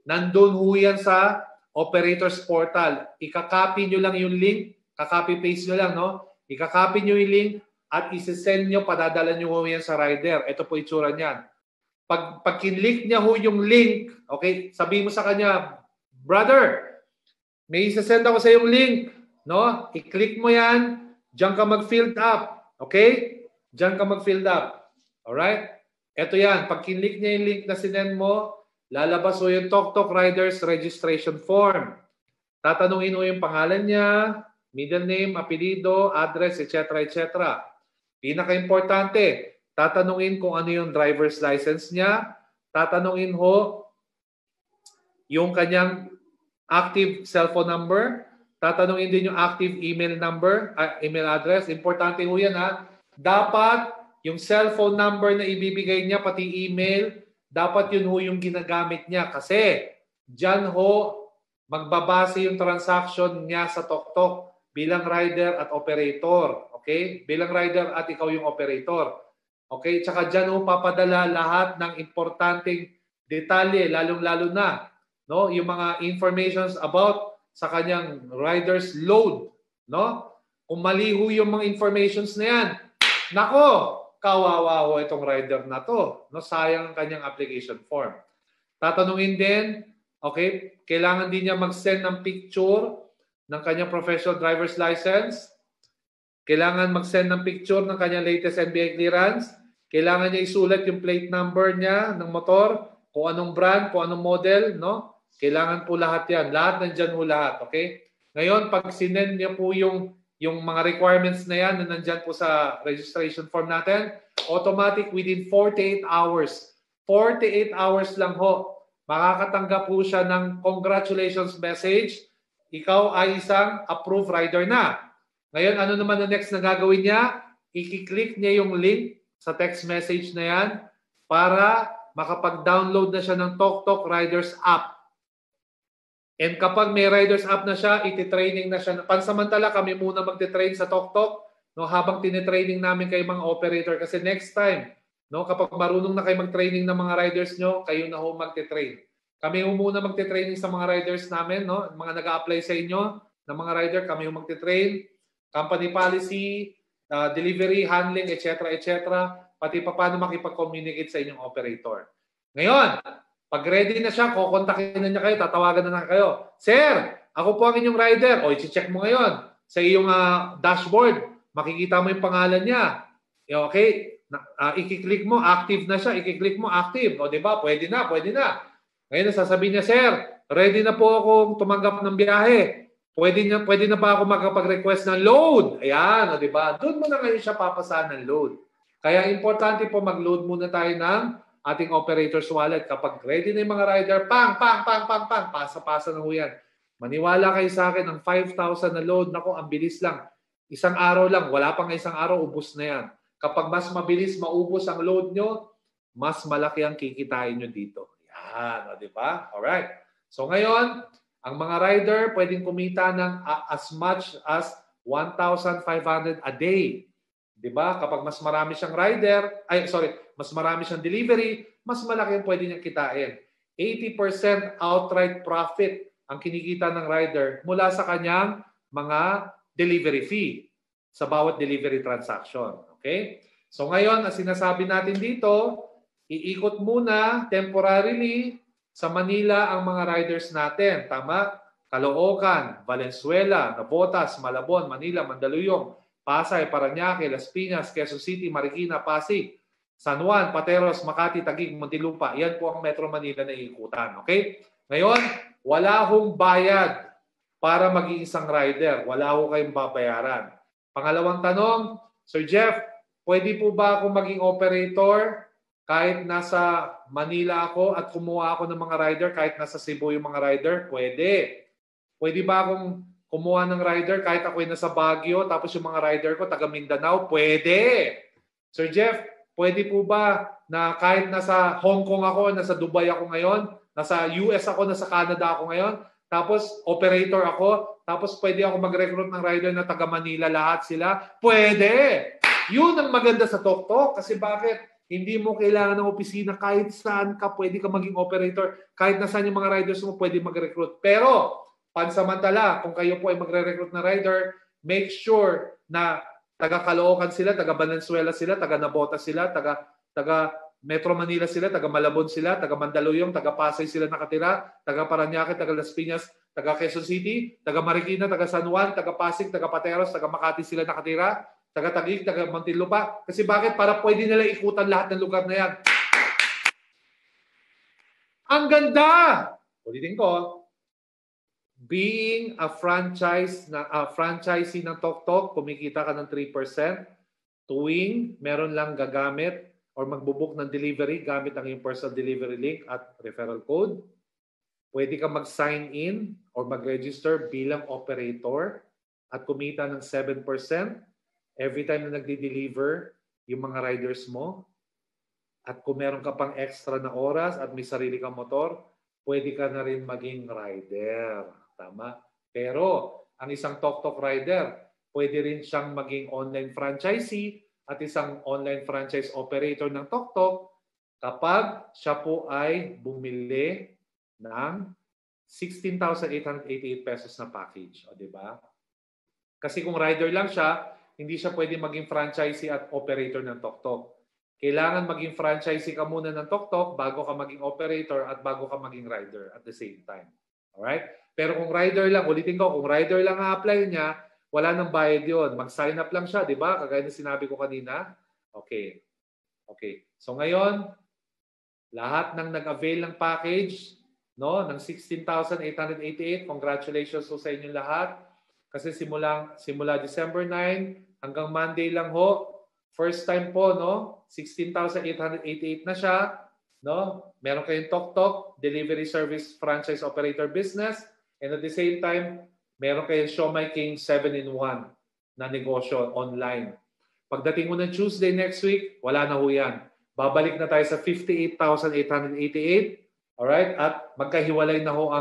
Nandun ho yan sa Operators Portal. Ika-copy nyo lang yung link, ka-copy-paste nyo lang, no? Ika-copy nyo yung link at isi-send nyo, padadalan nyo ho yan sa rider. Ito po itsura niyan. Pag kinlik niya ho yung link, okay, sabihin mo sa kanya, brother, may isi-send ako sa yung link, no? I-click mo yan, diyan ka mag-filled up, okay? Diyan ka mag-filled up. Alright? Ito yan, pag kinlik niya yung link na sinend mo, lalabas ho yung TokTok Riders Registration Form. Tatanungin ho yung pangalan niya, middle name, apelido, address, etc. etc. Pinaka-importante, tatanungin kung ano yung driver's license niya, tatanungin ho yung kanyang active cellphone number, tatanungin din yung active email number, email address. Importante ho yan ha. Dapat yung cellphone number na ibibigay niya, pati email, dapat yun ho yung ginagamit niya. Kasi dyan ho magbabase yung transaction niya sa TokTok bilang rider at operator. Okay? Bilang rider at ikaw yung operator. Okay? Tsaka dyan ho papadala lahat ng importanteng detalye, lalong-lalo na no, yung mga informations about sa kanyang rider's load. No? Kung mali ho yung mga informations na yan, nako, kawawa ho itong rider na to. No? Sayang ang kanyang application form. Tatanungin din, okay, kailangan din niya mag-send ng picture ng kanyang professional driver's license. Kailangan mag-send ng picture ng kanyang latest NBI clearance. Kailangan niya isulat yung plate number niya ng motor, kung anong brand, kung anong model, no? Kailangan po lahat yan. Lahat nandyan po lahat, okay? Ngayon, pag sinend niya po yung mga requirements na yan na nandyan po sa registration form natin, automatic within 48 hours. 48 hours lang ho. Makakatanggap po siya ng congratulations message. Ikaw ay isang approved rider na. Ngayon, ano naman ang next na gagawin niya? I-click niya yung link sa text message na yan para makapag-download na siya ng TokTok Riders app. And kapag may Riders app na siya, iti-training na siya. Pansamantala, kami muna magti-train sa TokTok, no, habang tinitraining namin kayo mga operator. Kasi next time, no, kapag marunong na kayo mag-training ng mga riders nyo, kayo na ho magti-train. Kami ho muna magti-training sa mga riders namin, no, mga nag-a-apply sa inyo ng mga rider, kami ho magti-train. Company policy, delivery, handling, etc. etc. Pati pa paano makipag-communicate sa inyong operator. Ngayon, pag ready na siya, kukontakin na niya kayo, tatawagan na kayo. Sir, ako po ang inyong rider. O, i-check mo ngayon sa iyong dashboard. Makikita mo yung pangalan niya. Okay? I-click mo, active na siya. I-click mo, active. O, diba? Pwede na, pwede na. Ngayon, sasabihin niya, Sir, ready na po akong tumanggap ng biyahe. Pwede na ba ako makapag-request ng load? Ayan, o, diba? Doon mo na ngayon siya papasahan ng load. Kaya importante po mag-load muna tayo ng ating operator's wallet. Kapag ready na yung mga rider, pang, pasa-pasa na ho yan. Maniwala kayo sa akin, ang 5,000 na load, nako, ang bilis lang. Isang araw lang, wala pang isang araw, ubos na yan. Kapag mas mabilis maubos ang load nyo, mas malaki ang kikitain nyo dito. Yan, o, diba? Alright. So ngayon, ang mga rider pwedeng kumita ng as much as 1,500 a day. Diba? Kapag mas marami siyang mas marami siyang delivery, mas malaki ang pwede niyang kitain. 80% outright profit ang kinikita ng rider mula sa kanyang mga delivery fee sa bawat delivery transaction. Okay? So ngayon, ang sinasabi natin dito, Iikot muna temporarily sa Manila ang mga riders natin. Tama? Caloocan, Valenzuela, Navotas, Malabon, Manila, Mandaluyong, Pasay, Parañaque, Las Piñas, Quezon City, Marikina, Pasig, San Juan, Pateros, Makati, Taguig, Muntinlupa. Yan po ang Metro Manila na iikutan. Okay? Ngayon, wala hong bayad para maging isang rider. Wala ho kayong babayaran. Pangalawang tanong, Sir Jeff, pwede po ba ako maging operator kahit nasa Manila ako at kumuha ako ng mga rider kahit nasa Cebu yung mga rider? Pwede. Pwede ba akong kumuha ng rider kahit ako'y nasa Baguio tapos yung mga rider ko taga Mindanao? Pwede. Sir Jeff, pwede po ba na kahit nasa Hong Kong ako, nasa Dubai ako ngayon, nasa US ako, nasa Canada ako ngayon, tapos operator ako, tapos pwede ako mag-recruit ng rider na taga Manila, lahat sila? Pwede! Yun ang maganda sa TokTok. Kasi bakit? Hindi mo kailangan ng opisina. Kahit saan ka, pwede ka maging operator. Kahit nasaan yung mga riders mo, pwede mag-recruit. Pero, pansamantala, kung kayo po ay magre-recruit na rider, make sure na taga Caloocan sila, taga Valenzuela sila, taga Navotas sila, taga Metro Manila sila, taga Malabon sila, taga Mandaluyong, taga Pasay sila nakatira, taga Parañaque, taga Las Piñas, taga Quezon City, taga Marikina, taga San Juan, taga Pasig, taga Pateros, taga Makati sila nakatira, taga Taguig, taga Muntinlupa. Kasi bakit? Para pwede nila ikutan lahat ng lugar na yan. Ang ganda! Ulitin ko, being a franchisee ng TokTok, kumikita ka ng 3%, tuwing meron lang gagamit or magbubook ng delivery gamit ang iyong personal delivery link at referral code. Pwede ka mag-sign in or mag-register bilang operator at kumita ng 7% every time na nagdi-deliver yung mga riders mo. At kung meron ka pang extra na oras at may sarili kang motor, pwede ka na rin maging rider. Tama? Pero ang isang TokTok rider, pwede rin siyang maging online franchisee at isang online franchise operator ng TokTok kapag siya po ay bumili ng 16,888 pesos na package. O, diba? Kasi kung rider lang siya, hindi siya pwede maging franchisee at operator ng TokTok. Kailangan maging franchisee ka muna ng TokTok bago ka maging operator at bago ka maging rider at the same time. Alright? Pero kung rider lang, ulitin ko, kung rider lang a-apply niya, wala nang bayad yun. Mag-sign up lang siya, di ba? Kagaya na sinabi ko kanina. Okay. Okay. So ngayon, lahat ng nag-avail ng package, no, ng 16,888, congratulations po sa inyo lahat. Kasi simula December 9 hanggang Monday lang ho, first time po, no, 16,888 na siya. No? Meron kayong TokTok, delivery service franchise operator business, and at the same time, meron kayong Siomai King 7-in-1 na negosyo online. Pagdating mo ng Tuesday next week, wala na ho yan. Babalik na tayo sa 58,888. Alright? At magkahiwalay na ho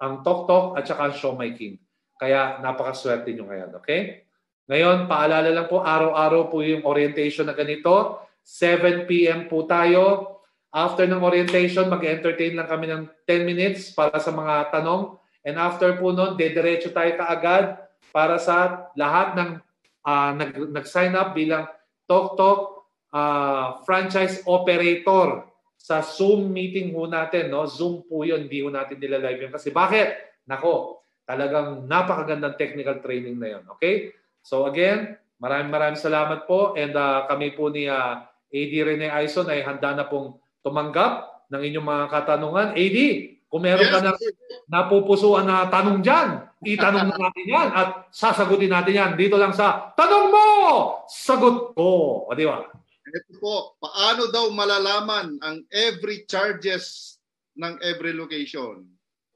ang TokTok at saka ang Siomai King. Kaya napakaswerte nyo ngayon. Okay? Ngayon, paalala lang po, araw-araw po yung orientation na ganito. 7 p.m. po tayo. After ng orientation, mag-entertain lang kami ng 10 minutes para sa mga tanong. And after po nun, dediretso tayo kaagad para sa lahat ng nag-sign up bilang TokTok franchise operator sa Zoom meeting ho natin. No? Zoom po yun, hindi ho natin nila-live yun. Kasi bakit? Nako, talagang napakagandang technical training na yun. Okay? So again, maraming salamat po. And kami po ni AD Rene Aison ay handa na pong tumanggap ng inyong mga katanungan. AD, kung meron ka na napupusuan na tanong dyan, itanong na natin yan at sasagutin natin yan dito lang sa Tanong Mo! Sagot Ko! O, di ba? Ito po, paano daw malalaman ang every charges ng every location?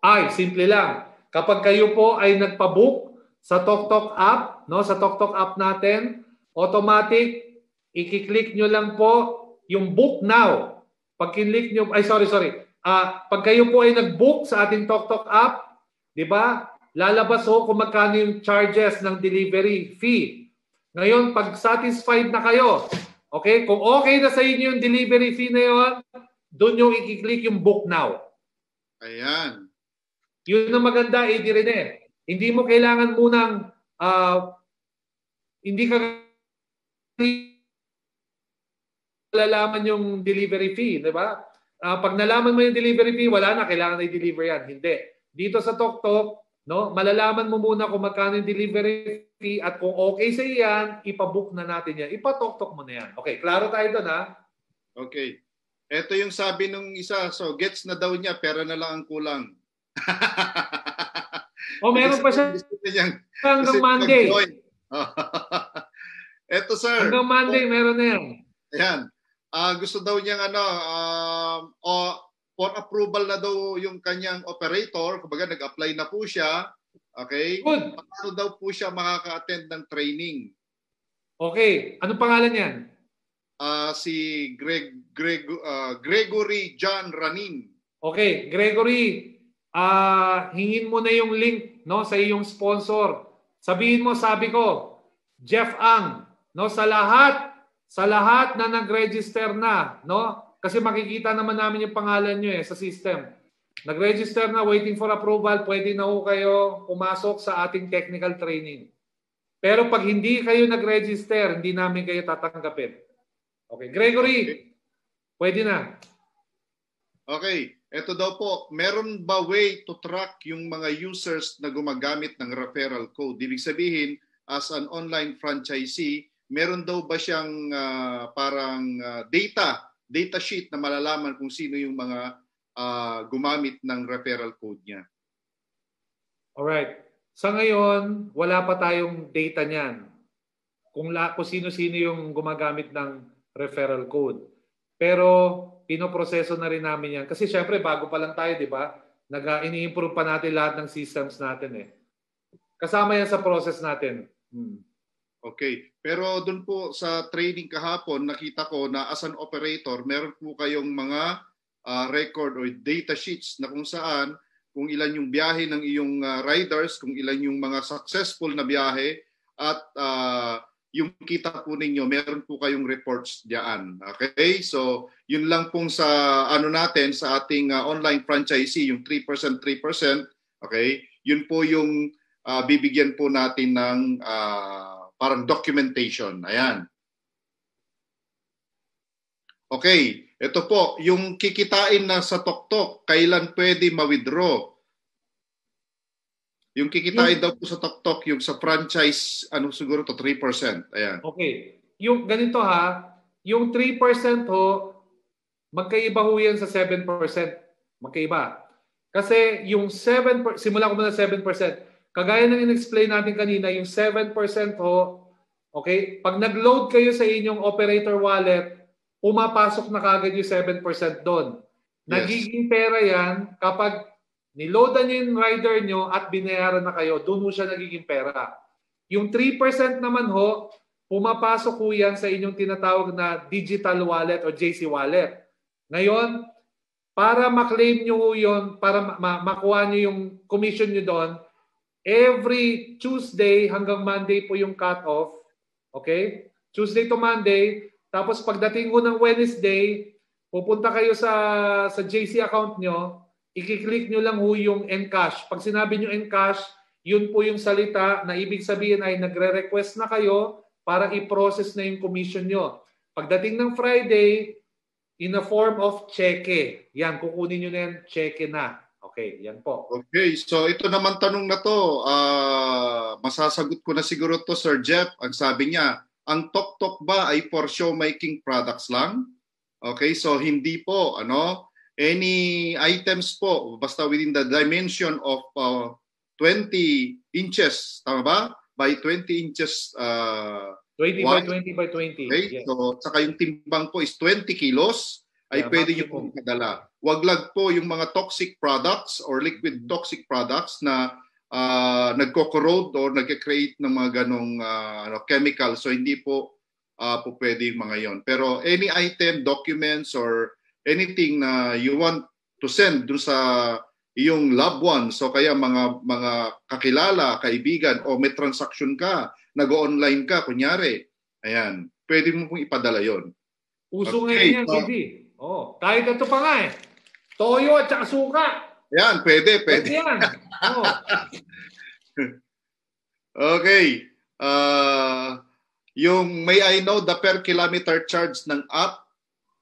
Ay, simple lang. Kapag kayo po ay nagpa-book sa TokTok app, no, sa TokTok app natin, automatic, i-click nyo lang po yung book now. Pag kinlik nyo, pag kayo po ay nag-book sa ating TokTok app, di ba? Lalabas ho kung magkano yung charges ng delivery fee. Ngayon, pag satisfied na kayo, okay? Kung okay na sa inyo yung delivery fee na yun, doon yung i-click yung book now. Ayan. Yun ang maganda, Eddie Rene. Hindi mo kailangan munang, hindi ka malalaman yung delivery fee, di ba? Pag nalaman mo yung delivery fee, wala na, kailangan na i-deliver yan. Hindi. Dito sa TokTok, no, malalaman mo muna kung magkano yung delivery fee at kung okay sa yan, ipabook na natin yan. Ipa-TokTok mo na yan. Okay, klaro tayo doon, ha? Okay. Ito yung sabi nung isa, so gets na daw niya, pera na lang ang kulang. Meron pa siya hanggang Monday. Ito, sir. Hanggang Monday, meron na yan. Ayan. Gusto daw niyang for approval na daw yung kanyang operator. Kumbaga, nag-apply na po siya. Okay? Good. Paano daw po siya makaka-attend ng training? Okay. Anong pangalan yan? Si Gregory John Ranin. Okay. Gregory, hingin mo na yung link, no, sa iyong sponsor. Sabihin mo, sabi ko, Jeff Ang, no, sa lahat na nag-register na, no? Kasi makikita naman namin yung pangalan nyo sa system. Nag-register na, waiting for approval, pwede na ho kayo pumasok sa ating technical training. Pero pag hindi kayo nag-register, hindi namin kayo tatanggapin. Okay, Gregory, pwede na. Okay, ito daw po, meron ba way to track yung mga users na gumagamit ng referral code? Ibig sabihin, as an online franchisee, meron daw ba siyang parang data sheet na malalaman kung sino yung mga gumamit ng referral code niya? Alright. Sa ngayon, wala pa tayong data niyan. Kung sino-sino yung gumagamit ng referral code. Pero pinoproseso na rin namin yan. Kasi syempre, bago pa lang tayo, di ba? Ini-improve pa natin lahat ng systems natin . Kasama yan sa process natin. Okay. Pero dun po sa training kahapon, nakita ko na as an operator, meron po kayong mga record or data sheets na kung saan, kung ilan yung biyahe ng iyong riders, kung ilan yung mga successful na biyahe, at yung kita po ninyo, meron po kayong reports diyan. Okay? So, yun lang pong sa natin, sa ating online franchisee, yung 3%. Okay? Yun po yung bibigyan po natin ng parang documentation. Ayan. Okay. Ito po, yung kikitain na sa TokTok, kailan pwede ma-withdraw? Yung kikitain daw po sa TokTok, yung sa franchise, siguro to 3%. Ayan. Okay. Yung ganito yung 3% magkaiba ho yan sa 7%. Magkaiba. Kasi yung 7%, simula ko muna 7%. Kagaya ng in-explain natin kanina, yung 7% okay, pag nag-load kayo sa inyong operator wallet, pumapasok na kagad yung 7% doon. Yes. Nagiging pera yan kapag niloadan niyo yung rider nyo at binayaran na kayo, doon ho siya nagiging pera. Yung 3% naman pumapasok ho yan sa inyong tinatawag na digital wallet o JC wallet. Ngayon, para maklaim nyo ho yun, para makuha nyo yung commission nyo doon, every Tuesday hanggang Monday po yung cut-off. Okay? Tuesday to Monday. Tapos pagdating ho ng Wednesday, pupunta kayo sa JC account nyo, i-click nyo lang ho yung Encash. Pag sinabi nyo Encash, yun po yung salita na ibig sabihin ay nagre-request na kayo para i-process na yung commission nyo. Pagdating ng Friday, in a form of cheque. Yan, kukunin nyo na yan, cheque na. Okay, yan po. Okay, so ito naman tanong na to, masasagot ko na siguro to, Sir Jeff. Ang sabi niya, ang TokTok ba ay for showmaking products lang? Okay, so hindi po, any items po, basta within the dimension of 20 inches, tama ba? By 20 inches 20 by 20 by 20. Okay, yes. So saka yung timbang po is 20 kilos, ay pwede nyo pong padala. Wag lang po yung mga toxic products or liquid toxic products na nagko-corrode or nagke-create ng mga ganong chemical. So hindi po pwede yung mga yon. Pero any item, documents, or anything na you want to send doon sa iyong loved ones, so kaya mga kakilala, kaibigan, o may transaction ka, nag-online ka, kunyari, ayan, pwede mo pong ipadala yon. Uso ngayon yan, KD. Kahit ito pa nga toyo at saka suka. Yan, pwede. Pwede yan. Okay. Yung may I know the per kilometer charge ng app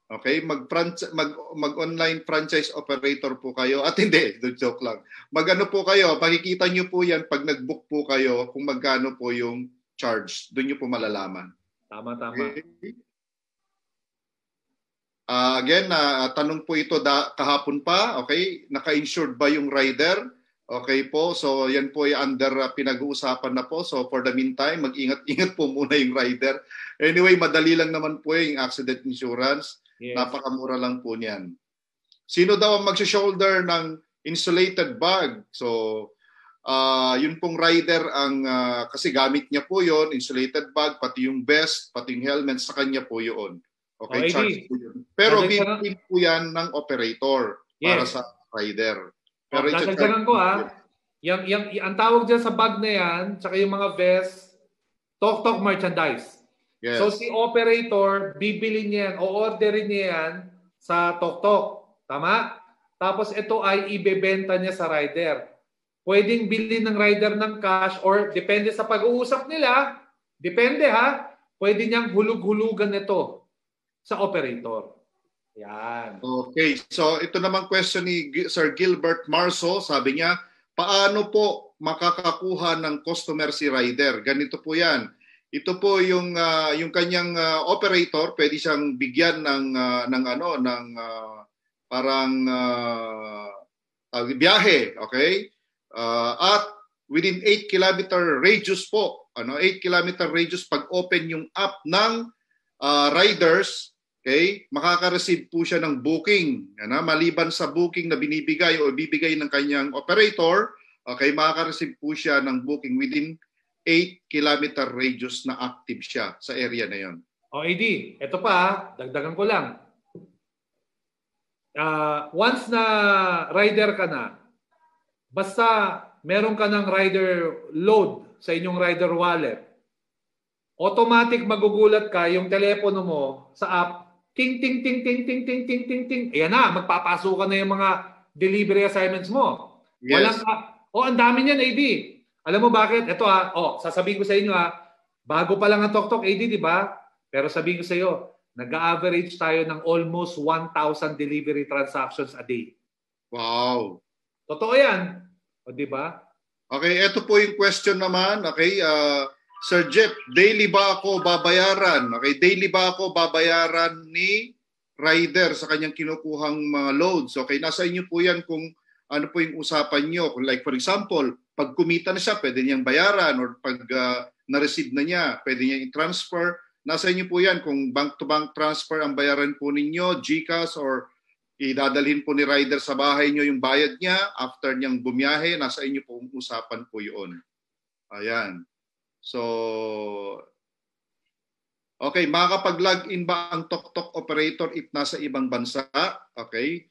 Okay, mag-online franchise operator po kayo. At hindi, joke lang. Mag-ano po kayo, makikita nyo po yan pag nag-book po kayo kung magkano po yung charge. Doon nyo po malalaman. Tama. Okay. Again, tanong po ito kahapon pa. Okay, naka-insured ba yung rider? Okay po, so yan po ay under pinag-uusapan na po. So for the meantime, mag-ingat-ingat po muna yung rider. Anyway, madali lang naman po yung accident insurance. Yes. Napakamura lang po niyan. Sino daw ang mag-shoulder ng insulated bag? So, yun pong rider ang, kasi gamit niya po yun, insulated bag, pati yung vest, pati yung helmet, sa kanya po yun. Okay, charge po yun. Pero bibigyan po yan ng operator para sa rider. Pero dadagdagan ko ang tawag dyan sa bag na yan, tsaka yung mga vest, Tok merchandise. Yes. So si operator, bibili niya yan o orderin niya yan sa Tok. Tama? Tapos ito ay ibebenta niya sa rider. Pwedeng bilhin ng rider ng cash or depende sa pag-uusap nila, depende pwede niyang hulug-hulugan ito sa operator. Yan. Okay. So ito namang question ni Sir Gilbert Marso, sabi niya, paano po makakakuha ng customer si rider? Ganito po yan. Ito po yung kanyang operator, pwede siyang bigyan ng parang biyahe, okay? At within 8 kilometer radius po, 8 kilometer radius pag open yung app ng riders, okay? Makaka-receive po siya ng booking. Maliban sa booking na binibigay o bibigay ng kanyang operator, okay, makaka-receive po siya ng booking within 8 kilometer radius na active siya sa area na yon. O AD, ito pa, dagdagan ko lang. Once na rider ka na, basta meron ka ng rider load sa inyong rider wallet, automatic magugulat ka yung telepono mo sa app, ting ting ting ting ting ting ting ting ting. Ayan na, magpapasok ka na yung mga delivery assignments mo. Yes. Ang dami niyan, AD. Alam mo bakit? Ito sasabihin ko sa inyo bago pa lang ang Tok AD, di ba? Pero sabihin ko sa iyo, nag-average tayo ng almost 1,000 delivery transactions a day. Wow. Totoo yan. O di ba? Okay, ito po yung question naman. Okay, Sir Jeff, daily ba ako babayaran? Okay, daily ba ako babayaran ni rider sa kanyang kinukuhang mga loads? Okay, nasa inyo po yan kung ano po yung usapan nyo. Like for example, pag kumita na siya, pwede niyang bayaran or pag na-receive na niya, pwede niya i-transfer. Nasa inyo po yan kung bank-to-bank transfer ang bayaran po ninyo, GCash or idadalhin po ni rider sa bahay nyo yung bayad niya after niyang bumiyahe. Nasa inyo po ang usapan po yun. Ayan. So, okay, makakapag-login ba ang Tok operator if nasa ibang bansa? Okay.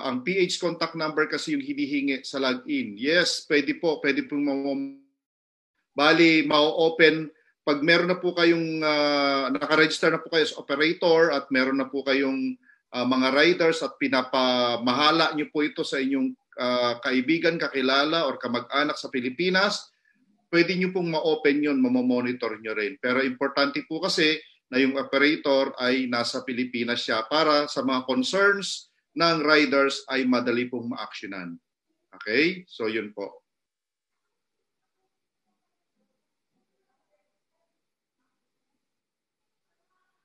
Ang PH contact number kasi yung hinihingi sa login. Yes, pwede po. Pwede po bali, ma-open pag meron na po kayong nakaregister na po kayo sa operator at meron na po kayong mga riders at pinapamahala nyo po ito sa inyong kaibigan, kakilala or kamag-anak sa Pilipinas, pwede nyo pong ma-open yun, mamomonitor nyo rin. Pero importante po kasi na yung operator ay nasa Pilipinas siya para sa mga concerns ng riders ay madali pong ma-actionan. Okay? So, yun po.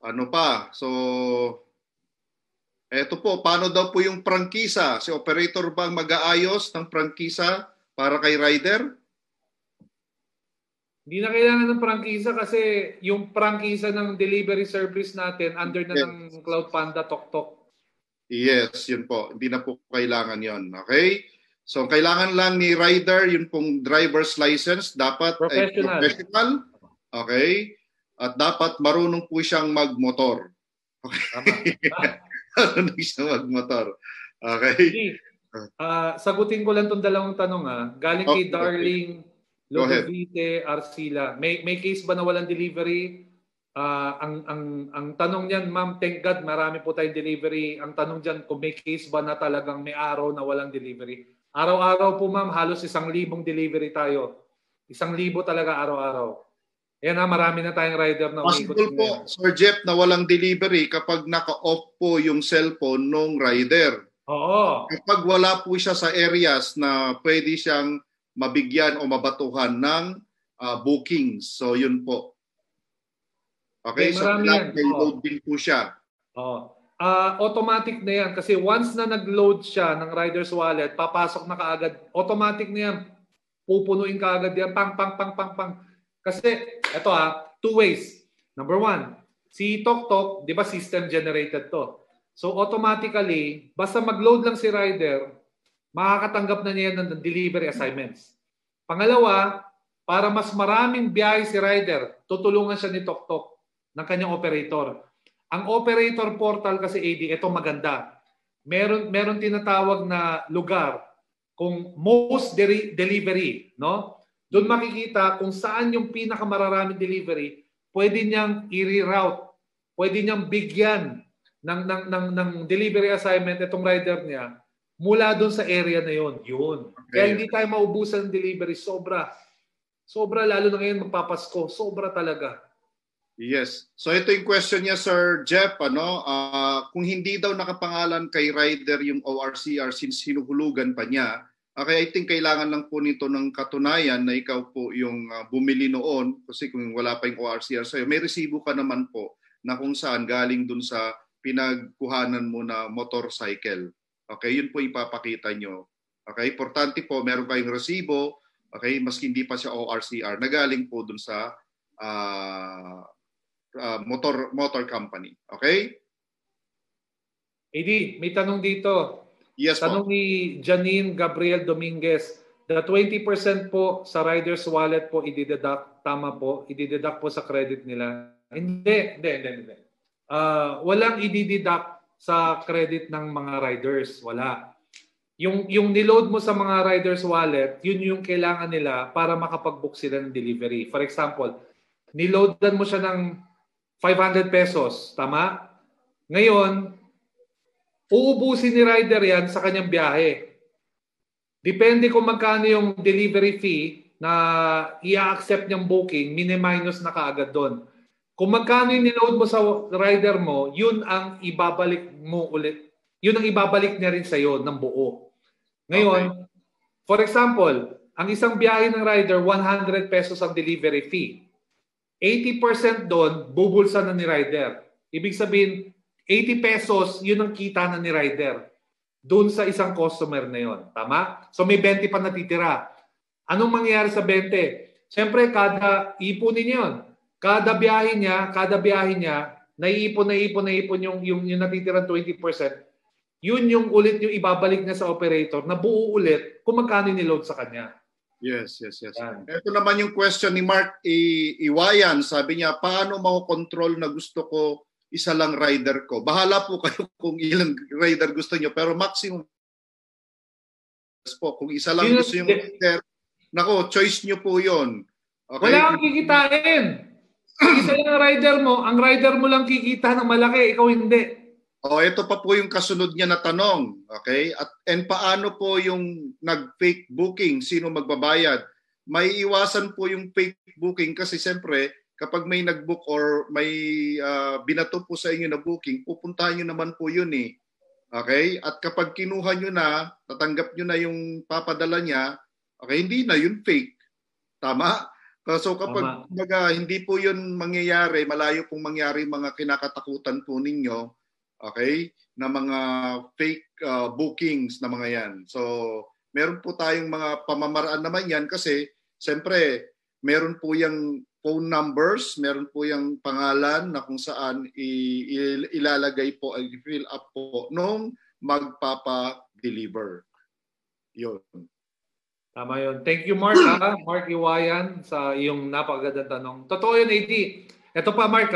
Ano pa? So, eto po, paano daw po yung prangkisa? Si operator ba ang mag-aayos ng prangkisa para kay rider? Hindi na kailangan ng prangkisa kasi yung prangkisa ng delivery service natin under na ng Cloud Panda Tok. Yes, yun po. Hindi na po kailangan yon. Okay? So, kailangan lang ni rider, yun pong driver's license, dapat professional. Ay professional. Okay? At dapat marunong po siyang magmotor. Okay? Marunong siyang magmotor. Okay? Sagutin ko lang itong dalawang tanong. Galing kay Darling Lodovite Arcila. May case ba na walang delivery? Ang tanong niyan, ma'am, thank God, marami po tayong delivery. Ang tanong diyan, kung may case ba na talagang may araw na walang delivery. Araw-araw po, ma'am, halos 1,000 delivery tayo. 1,000 talaga araw-araw. Yan na, marami na tayong rider na umikot. Possible po, Sir Jeff, na walang delivery kapag naka-off po yung cellphone ng rider. Oo. Kapag wala po siya sa areas na pwede siyang mabigyan o mabatuhan ng bookings. So, yun po. Okay, so may load din po siya. Oo. Automatic na yan kasi once na nag-load siya ng rider's wallet, papasok na kaagad. Automatic na yan. Pupunuin kaagad yan. Pang. Kasi, ito two ways. Number one, si TokTok, di ba system generated to? So automatically, basta mag-load lang si rider, makakatanggap na niya ng delivery assignments. Pangalawa, para mas maraming biyahe si rider, tutulungan siya ni TokTok ng kanyang operator. Ang operator portal kasi AD, ito maganda. Meron tinatawag na lugar kung most delivery, no? Doon makikita kung saan yung pinakamararaming delivery, pwede niyang i-reroute, pwede niyang bigyan ng delivery assignment itong rider niya mula doon sa area na yon. Yun. Okay. Kaya hindi tayo maubusan ng delivery. Sobra, lalo na ngayon magpapasko. Sobra talaga. Yes. So ito yung question niya, Sir Jeff. Kung hindi daw nakapangalan kay rider yung ORCR since hinuhulugan pa niya, okay, I think kailangan lang po nito ng katunayan na ikaw po yung bumili noon kasi kung wala pa yung ORCR sa'yo, may resibo ka naman po na kung saan galing dun sa pinagkuhanan mo na motorcycle. Okay, yun po ipapakita nyo. Okay, importante po, meron kayong resibo, okay, maski hindi pa siya ORCR, na galing po dun sa motor company. Okay? AD, may tanong dito. Yes, tanong po. ni Janine Gabriel Dominguez, the 20% po sa rider's wallet po i-deduct, tama po, i-deduct po sa credit nila. Hindi. Walang i-deduct sa credit ng mga riders, wala. Yung niload mo sa mga rider's wallet, yun yung kailangan nila para makapag-book sila ng delivery. For example, niloadan mo siya ng 500 pesos, tama? Ngayon, uubusin ni rider yan sa kanyang biyahe. Depende kung magkano yung delivery fee na i-accept niyang booking, mini-minus na kaagad doon. Kung magkano yung niload mo sa rider mo, yun ang ibabalik mo ulit. Yun ang ibabalik niya rin sa'yo ng buo. Ngayon, for example, ang isang biyahe ng rider, 100 pesos ang delivery fee. 80% doon, bubulsa na ni rider. Ibig sabihin, 80 pesos, yun ang kita na ni rider doon sa isang customer na yon. Tama? So may 20 pa natitira. Anong mangyayari sa 20? Siyempre, kada ipunin yun. Kada biyahe niya, naiipon yung natitirang 20%. Yun yung ulit yung ibabalik niya sa operator na buo ulit kung magkano niload sa kanya. Yes. Ito naman yung question ni Mark Iwayan. Sabi niya, paano mako-control na gusto ko isa lang rider ko? Bahala po kayo kung ilang rider gusto nyo. Pero maximum po. Kung isa lang gusto nyo rider, nako, choice nyo po yun. Okay? Wala kang kikitain. Kung isa lang rider mo, ang rider mo lang kikita ng malaki, ikaw hindi. Ito pa po yung kasunod niya na tanong. Okay? And paano po yung nag-fake booking? Sino magbabayad? May iwasan po yung fake booking kasi siyempre, kapag may nag-book or may binato po sa inyo na booking, pupuntahan nyo naman po yun eh. Okay? At kapag kinuha nyo na, tatanggap nyo na yung papadala niya, okay, hindi na yun fake. Tama? So kapag hindi po yun mangyayari, malayo pong mangyari mga kinakatakutan po ninyo, okay, na mga fake bookings na mga yan. So meron po tayong mga pamamaraan naman yan kasi siyempre meron po yung phone numbers, meron po yung pangalan na kung saan ilalagay po, i-fill up po nung magpapa-deliver. Yun. Tama yun. Thank you, Mark. Mark Iwayan sa iyong napakagandang tanong. Totoo yun, AD. Ito pa, Mark.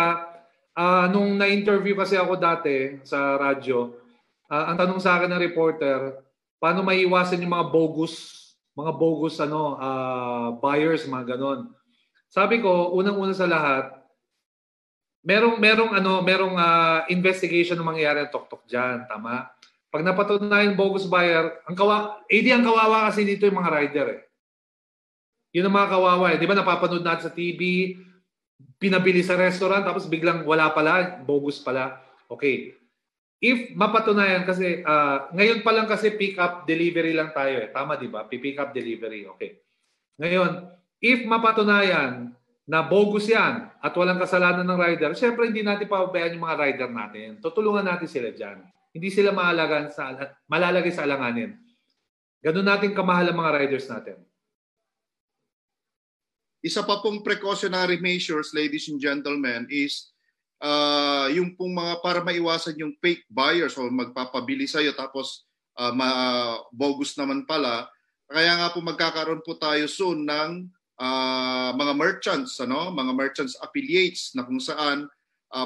Nung na-interview kasi ako dati sa radyo, ang tanong sa akin ng reporter, paano maiiwasan yung mga bogus buyers, mga ganon. Sabi ko, unang-una sa lahat, merong investigation na mangyayari ng TokTok dyan, tama? Pag napatunayan bogus buyer, ang kawawa kasi dito yung mga rider eh. Yun ang mga kawawa eh. Di ba napapanood natin sa TV, pinabili sa restaurant tapos biglang wala pala, bogus pala. Okay. If mapatunayan kasi ngayon pa lang kasi pick up delivery lang tayo eh. Tama 'di ba? Pick up delivery. Okay. Ngayon, if mapatunayan na bogus 'yan at walang kasalanan ng rider, syempre hindi natin pababayaan yung mga rider natin. Tutulungan natin sila diyan. Hindi sila malalagay sa alanganin. Ganun natin kamahal ang mga riders natin. Isa pa pong precautionary measures, ladies and gentlemen, is yung pong mga para maiwasan yung fake buyers o magpapabili sa'yo tapos bogus naman pala. Kaya nga po magkakaroon po tayo soon ng mga merchants, mga merchants affiliates na kung saan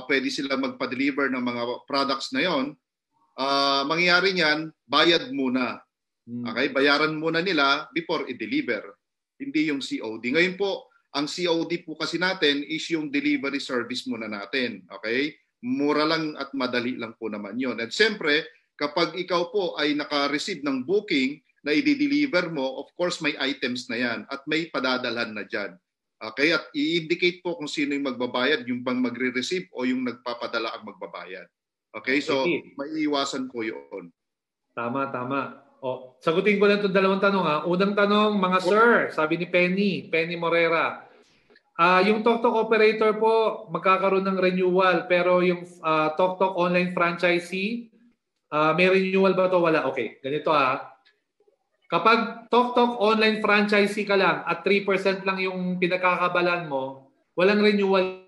pwede sila magpa-deliver ng mga products na yon. Mangyayari niyan, bayad muna. Okay? Bayaran muna nila before i-deliver. Hindi yung COD. Ngayon po, ang COD po kasi natin is yung delivery service muna natin. Okay? Mura lang at madali lang po naman yun. At siyempre, kapag ikaw po ay naka-receive ng booking na i-deliver mo, of course may items na yan at may padadalhan na dyan. Okay? At i-indicate po kung sino yung magbabayad, yung bang magre-receive o yung nagpapadala ang magbabayad. Okay? So, maiiwasan po yun. Tama. Sagutin ko lang itong dalawang tanong. Unang tanong, mga sir, sabi ni Penny Morera. Yung TokTok operator po, magkakaroon ng renewal, pero yung TokTok online franchisee, may renewal ba to? Wala. Okay, ganito Kapag TokTok online franchisee ka lang at 3% lang yung pinagkakabalan mo, walang renewal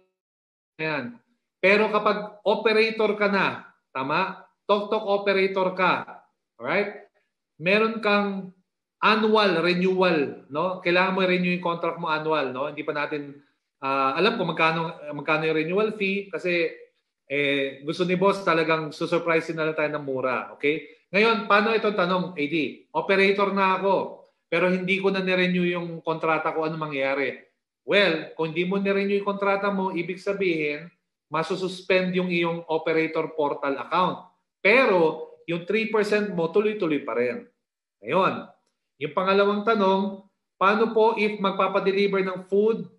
yan. Pero kapag operator ka na, tama? TokTok operator ka, alright? Meron kang annual renewal, no? Kailangan mo i-renew yung contract mo annual, no? Hindi pa natin alam kung magkano yung renewal fee kasi gusto ni boss talagang susurprisein na lang tayo ng mura, okay? Ngayon, paano itong tanong, AD? Operator na ako, pero hindi ko na ni-renew yung kontrata ko, ano mangyayari? Well, kung hindi mo ni-renew yung kontrata mo, ibig sabihin, masususpend yung iyong operator portal account. Pero yung 3% mo, tuloy-tuloy pa rin. Ngayon, yung pangalawang tanong, paano po if magpapadeliver ng food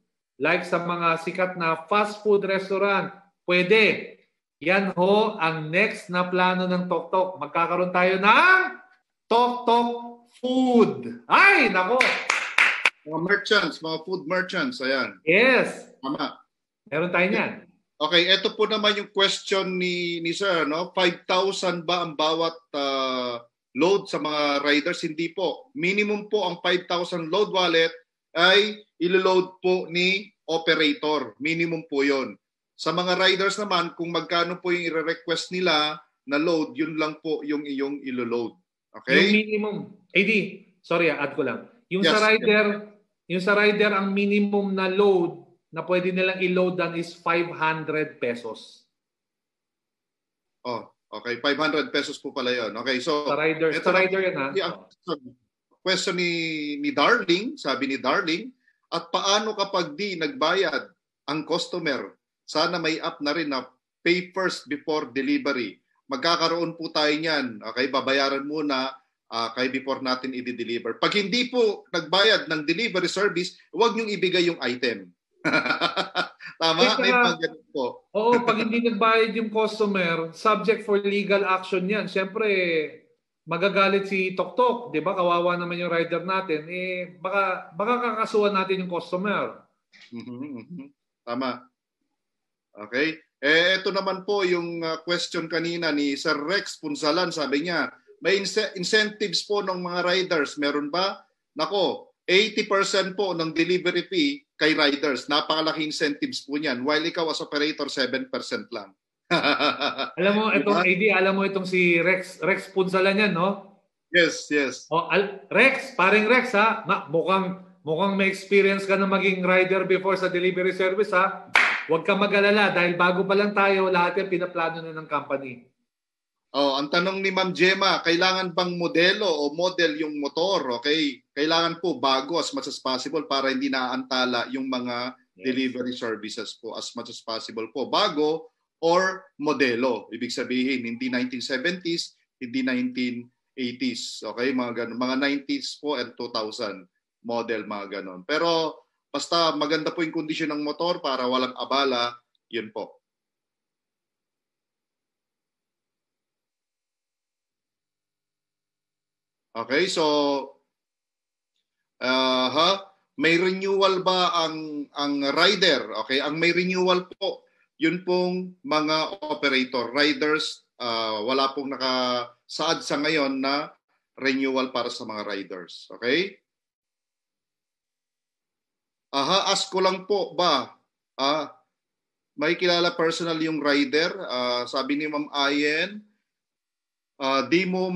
like sa mga sikat na fast food restaurant? Pwede. Yan ho ang next na plano ng TokTok. Magkakaroon tayo ng TokTok Food. Ay, nako! Mga merchants, mga food merchants, ayan. Yes. Tama. Meron tayo niyan. Okay, ito po naman yung question ni Sir, no? 5,000 ba ang bawat load sa mga riders? Hindi po. Minimum po ang 5,000 load wallet ay ilo-load po ni operator. Minimum po 'yon. Sa mga riders naman, kung magkano po yung i-request nila na load, yun lang po yung iyong ilo-load. Okay? Yung minimum. AD, sorry, add ko lang. Yung sa rider ang minimum na load na pwede nilang i-load dan is 500 pesos. Oh, okay. 500 pesos po pala yun. Okay, so... Sa rider yan Question ni Darling, sabi ni Darling, at paano kapag di nagbayad ang customer? Sana may app na rin na pay first before delivery. Magkakaroon po tayo niyan. Okay, babayaran muna kay before natin i-deliver. Pag hindi po nagbayad ng delivery service, huwag niyong ibigay yung item. Tama? May pag-ganun po. Oo, pag hindi nagbayad yung customer, subject for legal action yan. Siyempre, magagalit si TokTok. Di ba? Kawawa naman yung rider natin. Baka kakasuhan natin yung customer. Tama. Okay. Ito naman po yung question kanina ni Sir Rex Punsalan. Sabi niya, may incentives po ng mga riders. Meron ba? Nako, 80% po ng delivery fee kay riders. Napakalaki incentives po niyan. While ikaw as operator, 7% lang. Alam mo, itong AD, alam mo itong si Rex Punsalan yan, no? Yes. Rex, paring Rex, ha? Mukhang may experience ka na maging rider before sa delivery service, ha? Huwag kang mag-alala dahil bago pa lang tayo, lahat yan pinaplano na ng company. Ang tanong ni Ma'am Gemma, kailangan bang modelo o model yung motor? Okay? Kailangan po bago as much as possible para hindi naaantala yung mga delivery services po as much as possible po. Bago or modelo. Ibig sabihin, hindi 1970s, hindi 1980s. Okay? Mga ganun. Mga 90s po and 2000 model, mga ganun. Pero Basta maganda po yung kondisyon ng motor para walang abala, yun po. Okay, so may renewal ba ang rider? Okay, ang may renewal po, yun pong mga operator, riders, wala pong nakasaad sa ngayon na renewal para sa mga riders. Okay? Ask ko lang po ba, may kilala personal yung rider? Sabi ni Ma'am Ayen, di mo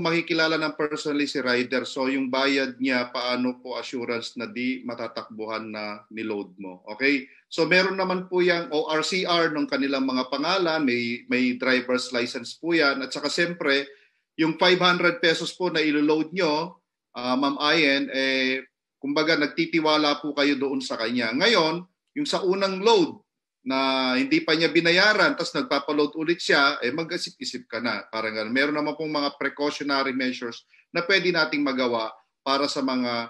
makikilala ng personally si rider. So yung bayad niya, paano po assurance na di matatakbuhan na niload mo? Okay? So meron naman po yung ORCR ng kanilang mga pangalan, may driver's license po yan. At saka siyempre, yung 500 pesos po na ilo-load nyo, Ma'am Ayen, kumbaga nagtitiwala po kayo doon sa kanya. Ngayon, yung sa unang load, na hindi pa niya binayaran, tapos nagpapaload ulit siya, mag-isip-isip ka na. Parang ganun. Meron naman pong mga precautionary measures na pwede nating magawa para sa mga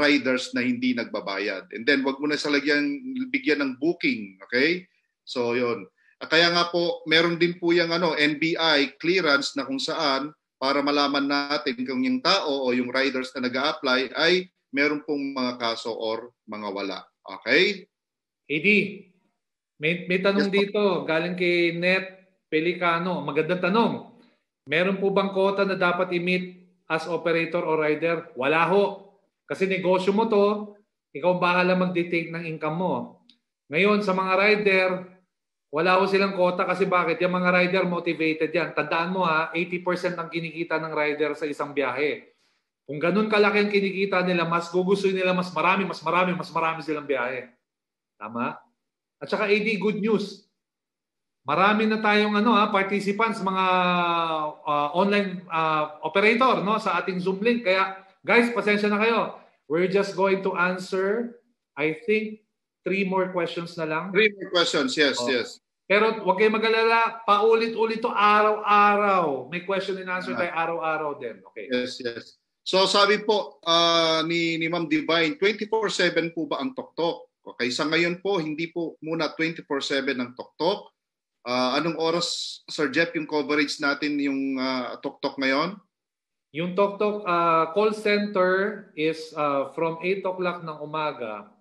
riders na hindi nagbabayad. And then, wag mo na bigyan ng booking. Okay? So, yun. Kaya nga po, meron din po yung NBI clearance na kung saan para malaman natin kung yung tao o yung riders na nag-a-apply ay meron pong mga kaso or mga wala. Okay? AD, may tanong dito, galing kay Net Pelicano. Magandang tanong. Meron po bang quota na dapat i-meet as operator o rider? Wala ho. Kasi negosyo mo to, ikaw bahala mag-dictate ng income mo. Ngayon, sa mga rider, wala ho silang quota kasi bakit? Yung mga rider motivated yan. Tandaan mo 80% ang kinikita ng rider sa isang biyahe. Kung ganun kalaki ang kinikita nila, mas gugustuhin nila mas marami silang biyahe. Tama? At saka AD, good news. Marami na tayong participants, mga online operator sa ating Zoom link. Kaya guys, pasensya na kayo. We're just going to answer, I think, 3 more questions na lang. 3 more questions, yes, yes. Pero huwag kayong mag-alala, paulit-ulit to araw-araw. May question and answer tayo araw-araw din. Okay. Yes, yes. So sabi po ni Ma'am Divine, 24/7 po ba ang TokTok? Okay, sa ngayon po, hindi po muna 24/7 ang TokTok. Anong oras, Sir Jeff, yung coverage natin yung TokTok ngayon? Yung TokTok call center is from 8 o'clock ng umaga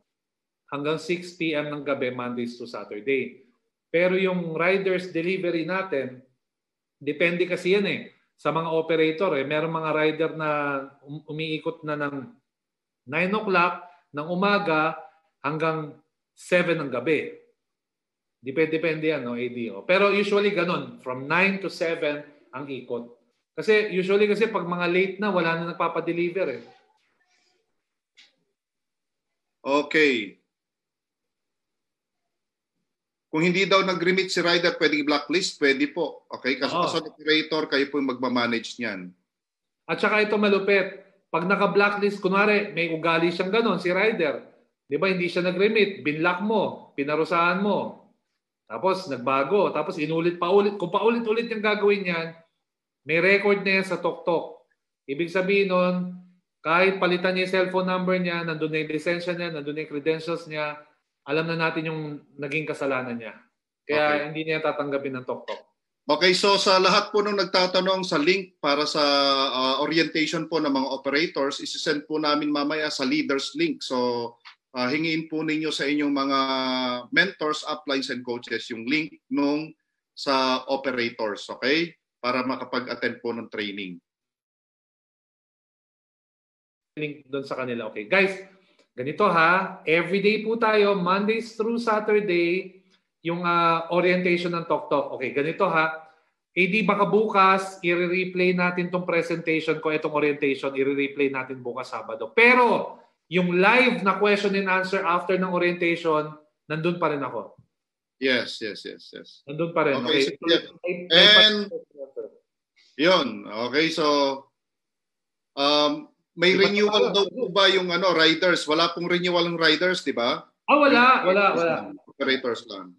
hanggang 6 p.m. ng gabi, Mondays to Saturday. Pero yung riders delivery natin, depende kasi yan sa mga operator. Merong mga rider na umiikot na ng 9 o'clock ng umaga hanggang 7 ng gabi. Depende yan, AD. Pero usually ganun, from 9 to 7 ang ikot. Kasi usually pag mga late na, wala na nagpapadeliver Okay. Kung hindi daw nag-remit si rider, pwede i-blacklist? Pwede po. Okay? Kasi as an operator, kayo po yung magmamanage niyan. At saka ito malupit. Pag naka-blacklist, kunwari, may ugali siyang ganun, si rider. Di ba, hindi siya nag-remit, binlock mo, pinarusahan mo. Tapos nagbago, tapos inulit pa ulit. Kung paulit-ulit yung gagawin yan, may record na yan sa TokTok. Ibig sabihin nun, kahit palitan niya yung cellphone number niya, nandun na yung lisensya niya, nandun na yung credentials niya, alam na natin yung naging kasalanan niya. Kaya hindi niya tatanggapin ng TokTok. Okay, so sa lahat po nung nagtatanong sa link para sa orientation po ng mga operators, isi-send po namin mamaya sa leaders link. So hingiin po ninyo sa inyong mga mentors, uplines, and coaches yung link nung sa operators, okay? Para makapag-attend po ng training. Link doon sa kanila. Okay, guys, ganito everyday po tayo, Mondays through Saturday, yung orientation ng TokTok. Okay, ganito AD, baka bukas, i-replay natin tong presentation ko, itong orientation, i-replay natin bukas Sabado. Pero, yung live na question and answer after ng orientation, nandun pa rin ako. Yes. Nandun pa rin. Okay. Okay. And, yun. Okay, so, may renewal daw po ba yung riders? Wala pong renewal ng riders, di ba? Wala. Operators lang.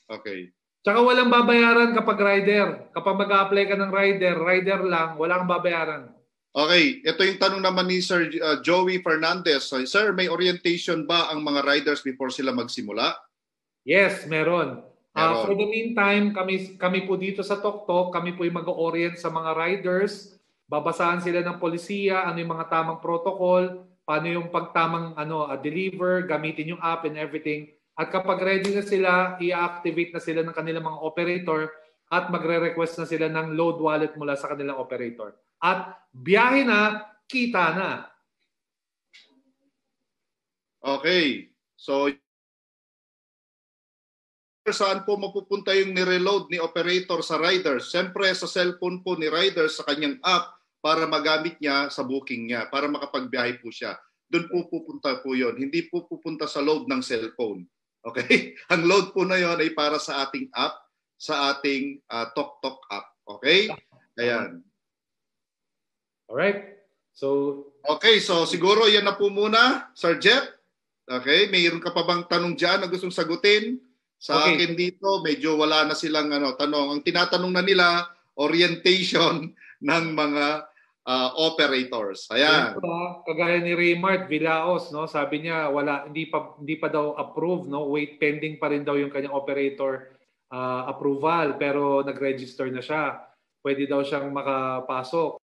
Okay. Tsaka walang babayaran kapag rider. Kapag mag-a-apply ka ng rider lang, wala kang babayaran. Okay, ito yung tanong naman ni Sir Joey Fernandez. Sir, may orientation ba ang mga riders before sila magsimula? Yes, meron. Meron. For the meantime, kami po dito sa TokTok, kami po yung mag-orient sa mga riders. Babasahan sila ng polisiya, ano yung mga tamang protocol, paano yung pagtamang deliver, gamitin yung app and everything. At kapag ready na sila, i-activate na sila ng kanilang mga operator at magre-request na sila ng load wallet mula sa kanilang operator. At biyahe na, kita na. Okay. So, saan po mapupunta yung nireload ni operator sa riders? Siyempre, sa cellphone po ni riders sa kanyang app para magamit niya sa booking niya, para makapagbiyahe po siya. Doon po pupunta po yun. Hindi po pupunta sa load ng cellphone. Okay? Ang load po na yun ay para sa ating app, sa ating TokTok app. Okay? Ayan. Alright? So, okay, so siguro yan na po muna, Sir Jeff. Okay, mayroon ka pa bang tanong dyan na gustong sagutin? Sa akin dito, medyo wala na silang tanong. Ang tinatanong na nila, orientation ng mga operators. Ayan. Kagaya ni Raymart Villaos, no? Sabi niya hindi pa daw approve, no? Wait, pending pa rin daw yung kanyang operator approval pero nag-register na siya. Pwede daw siyang makapasok.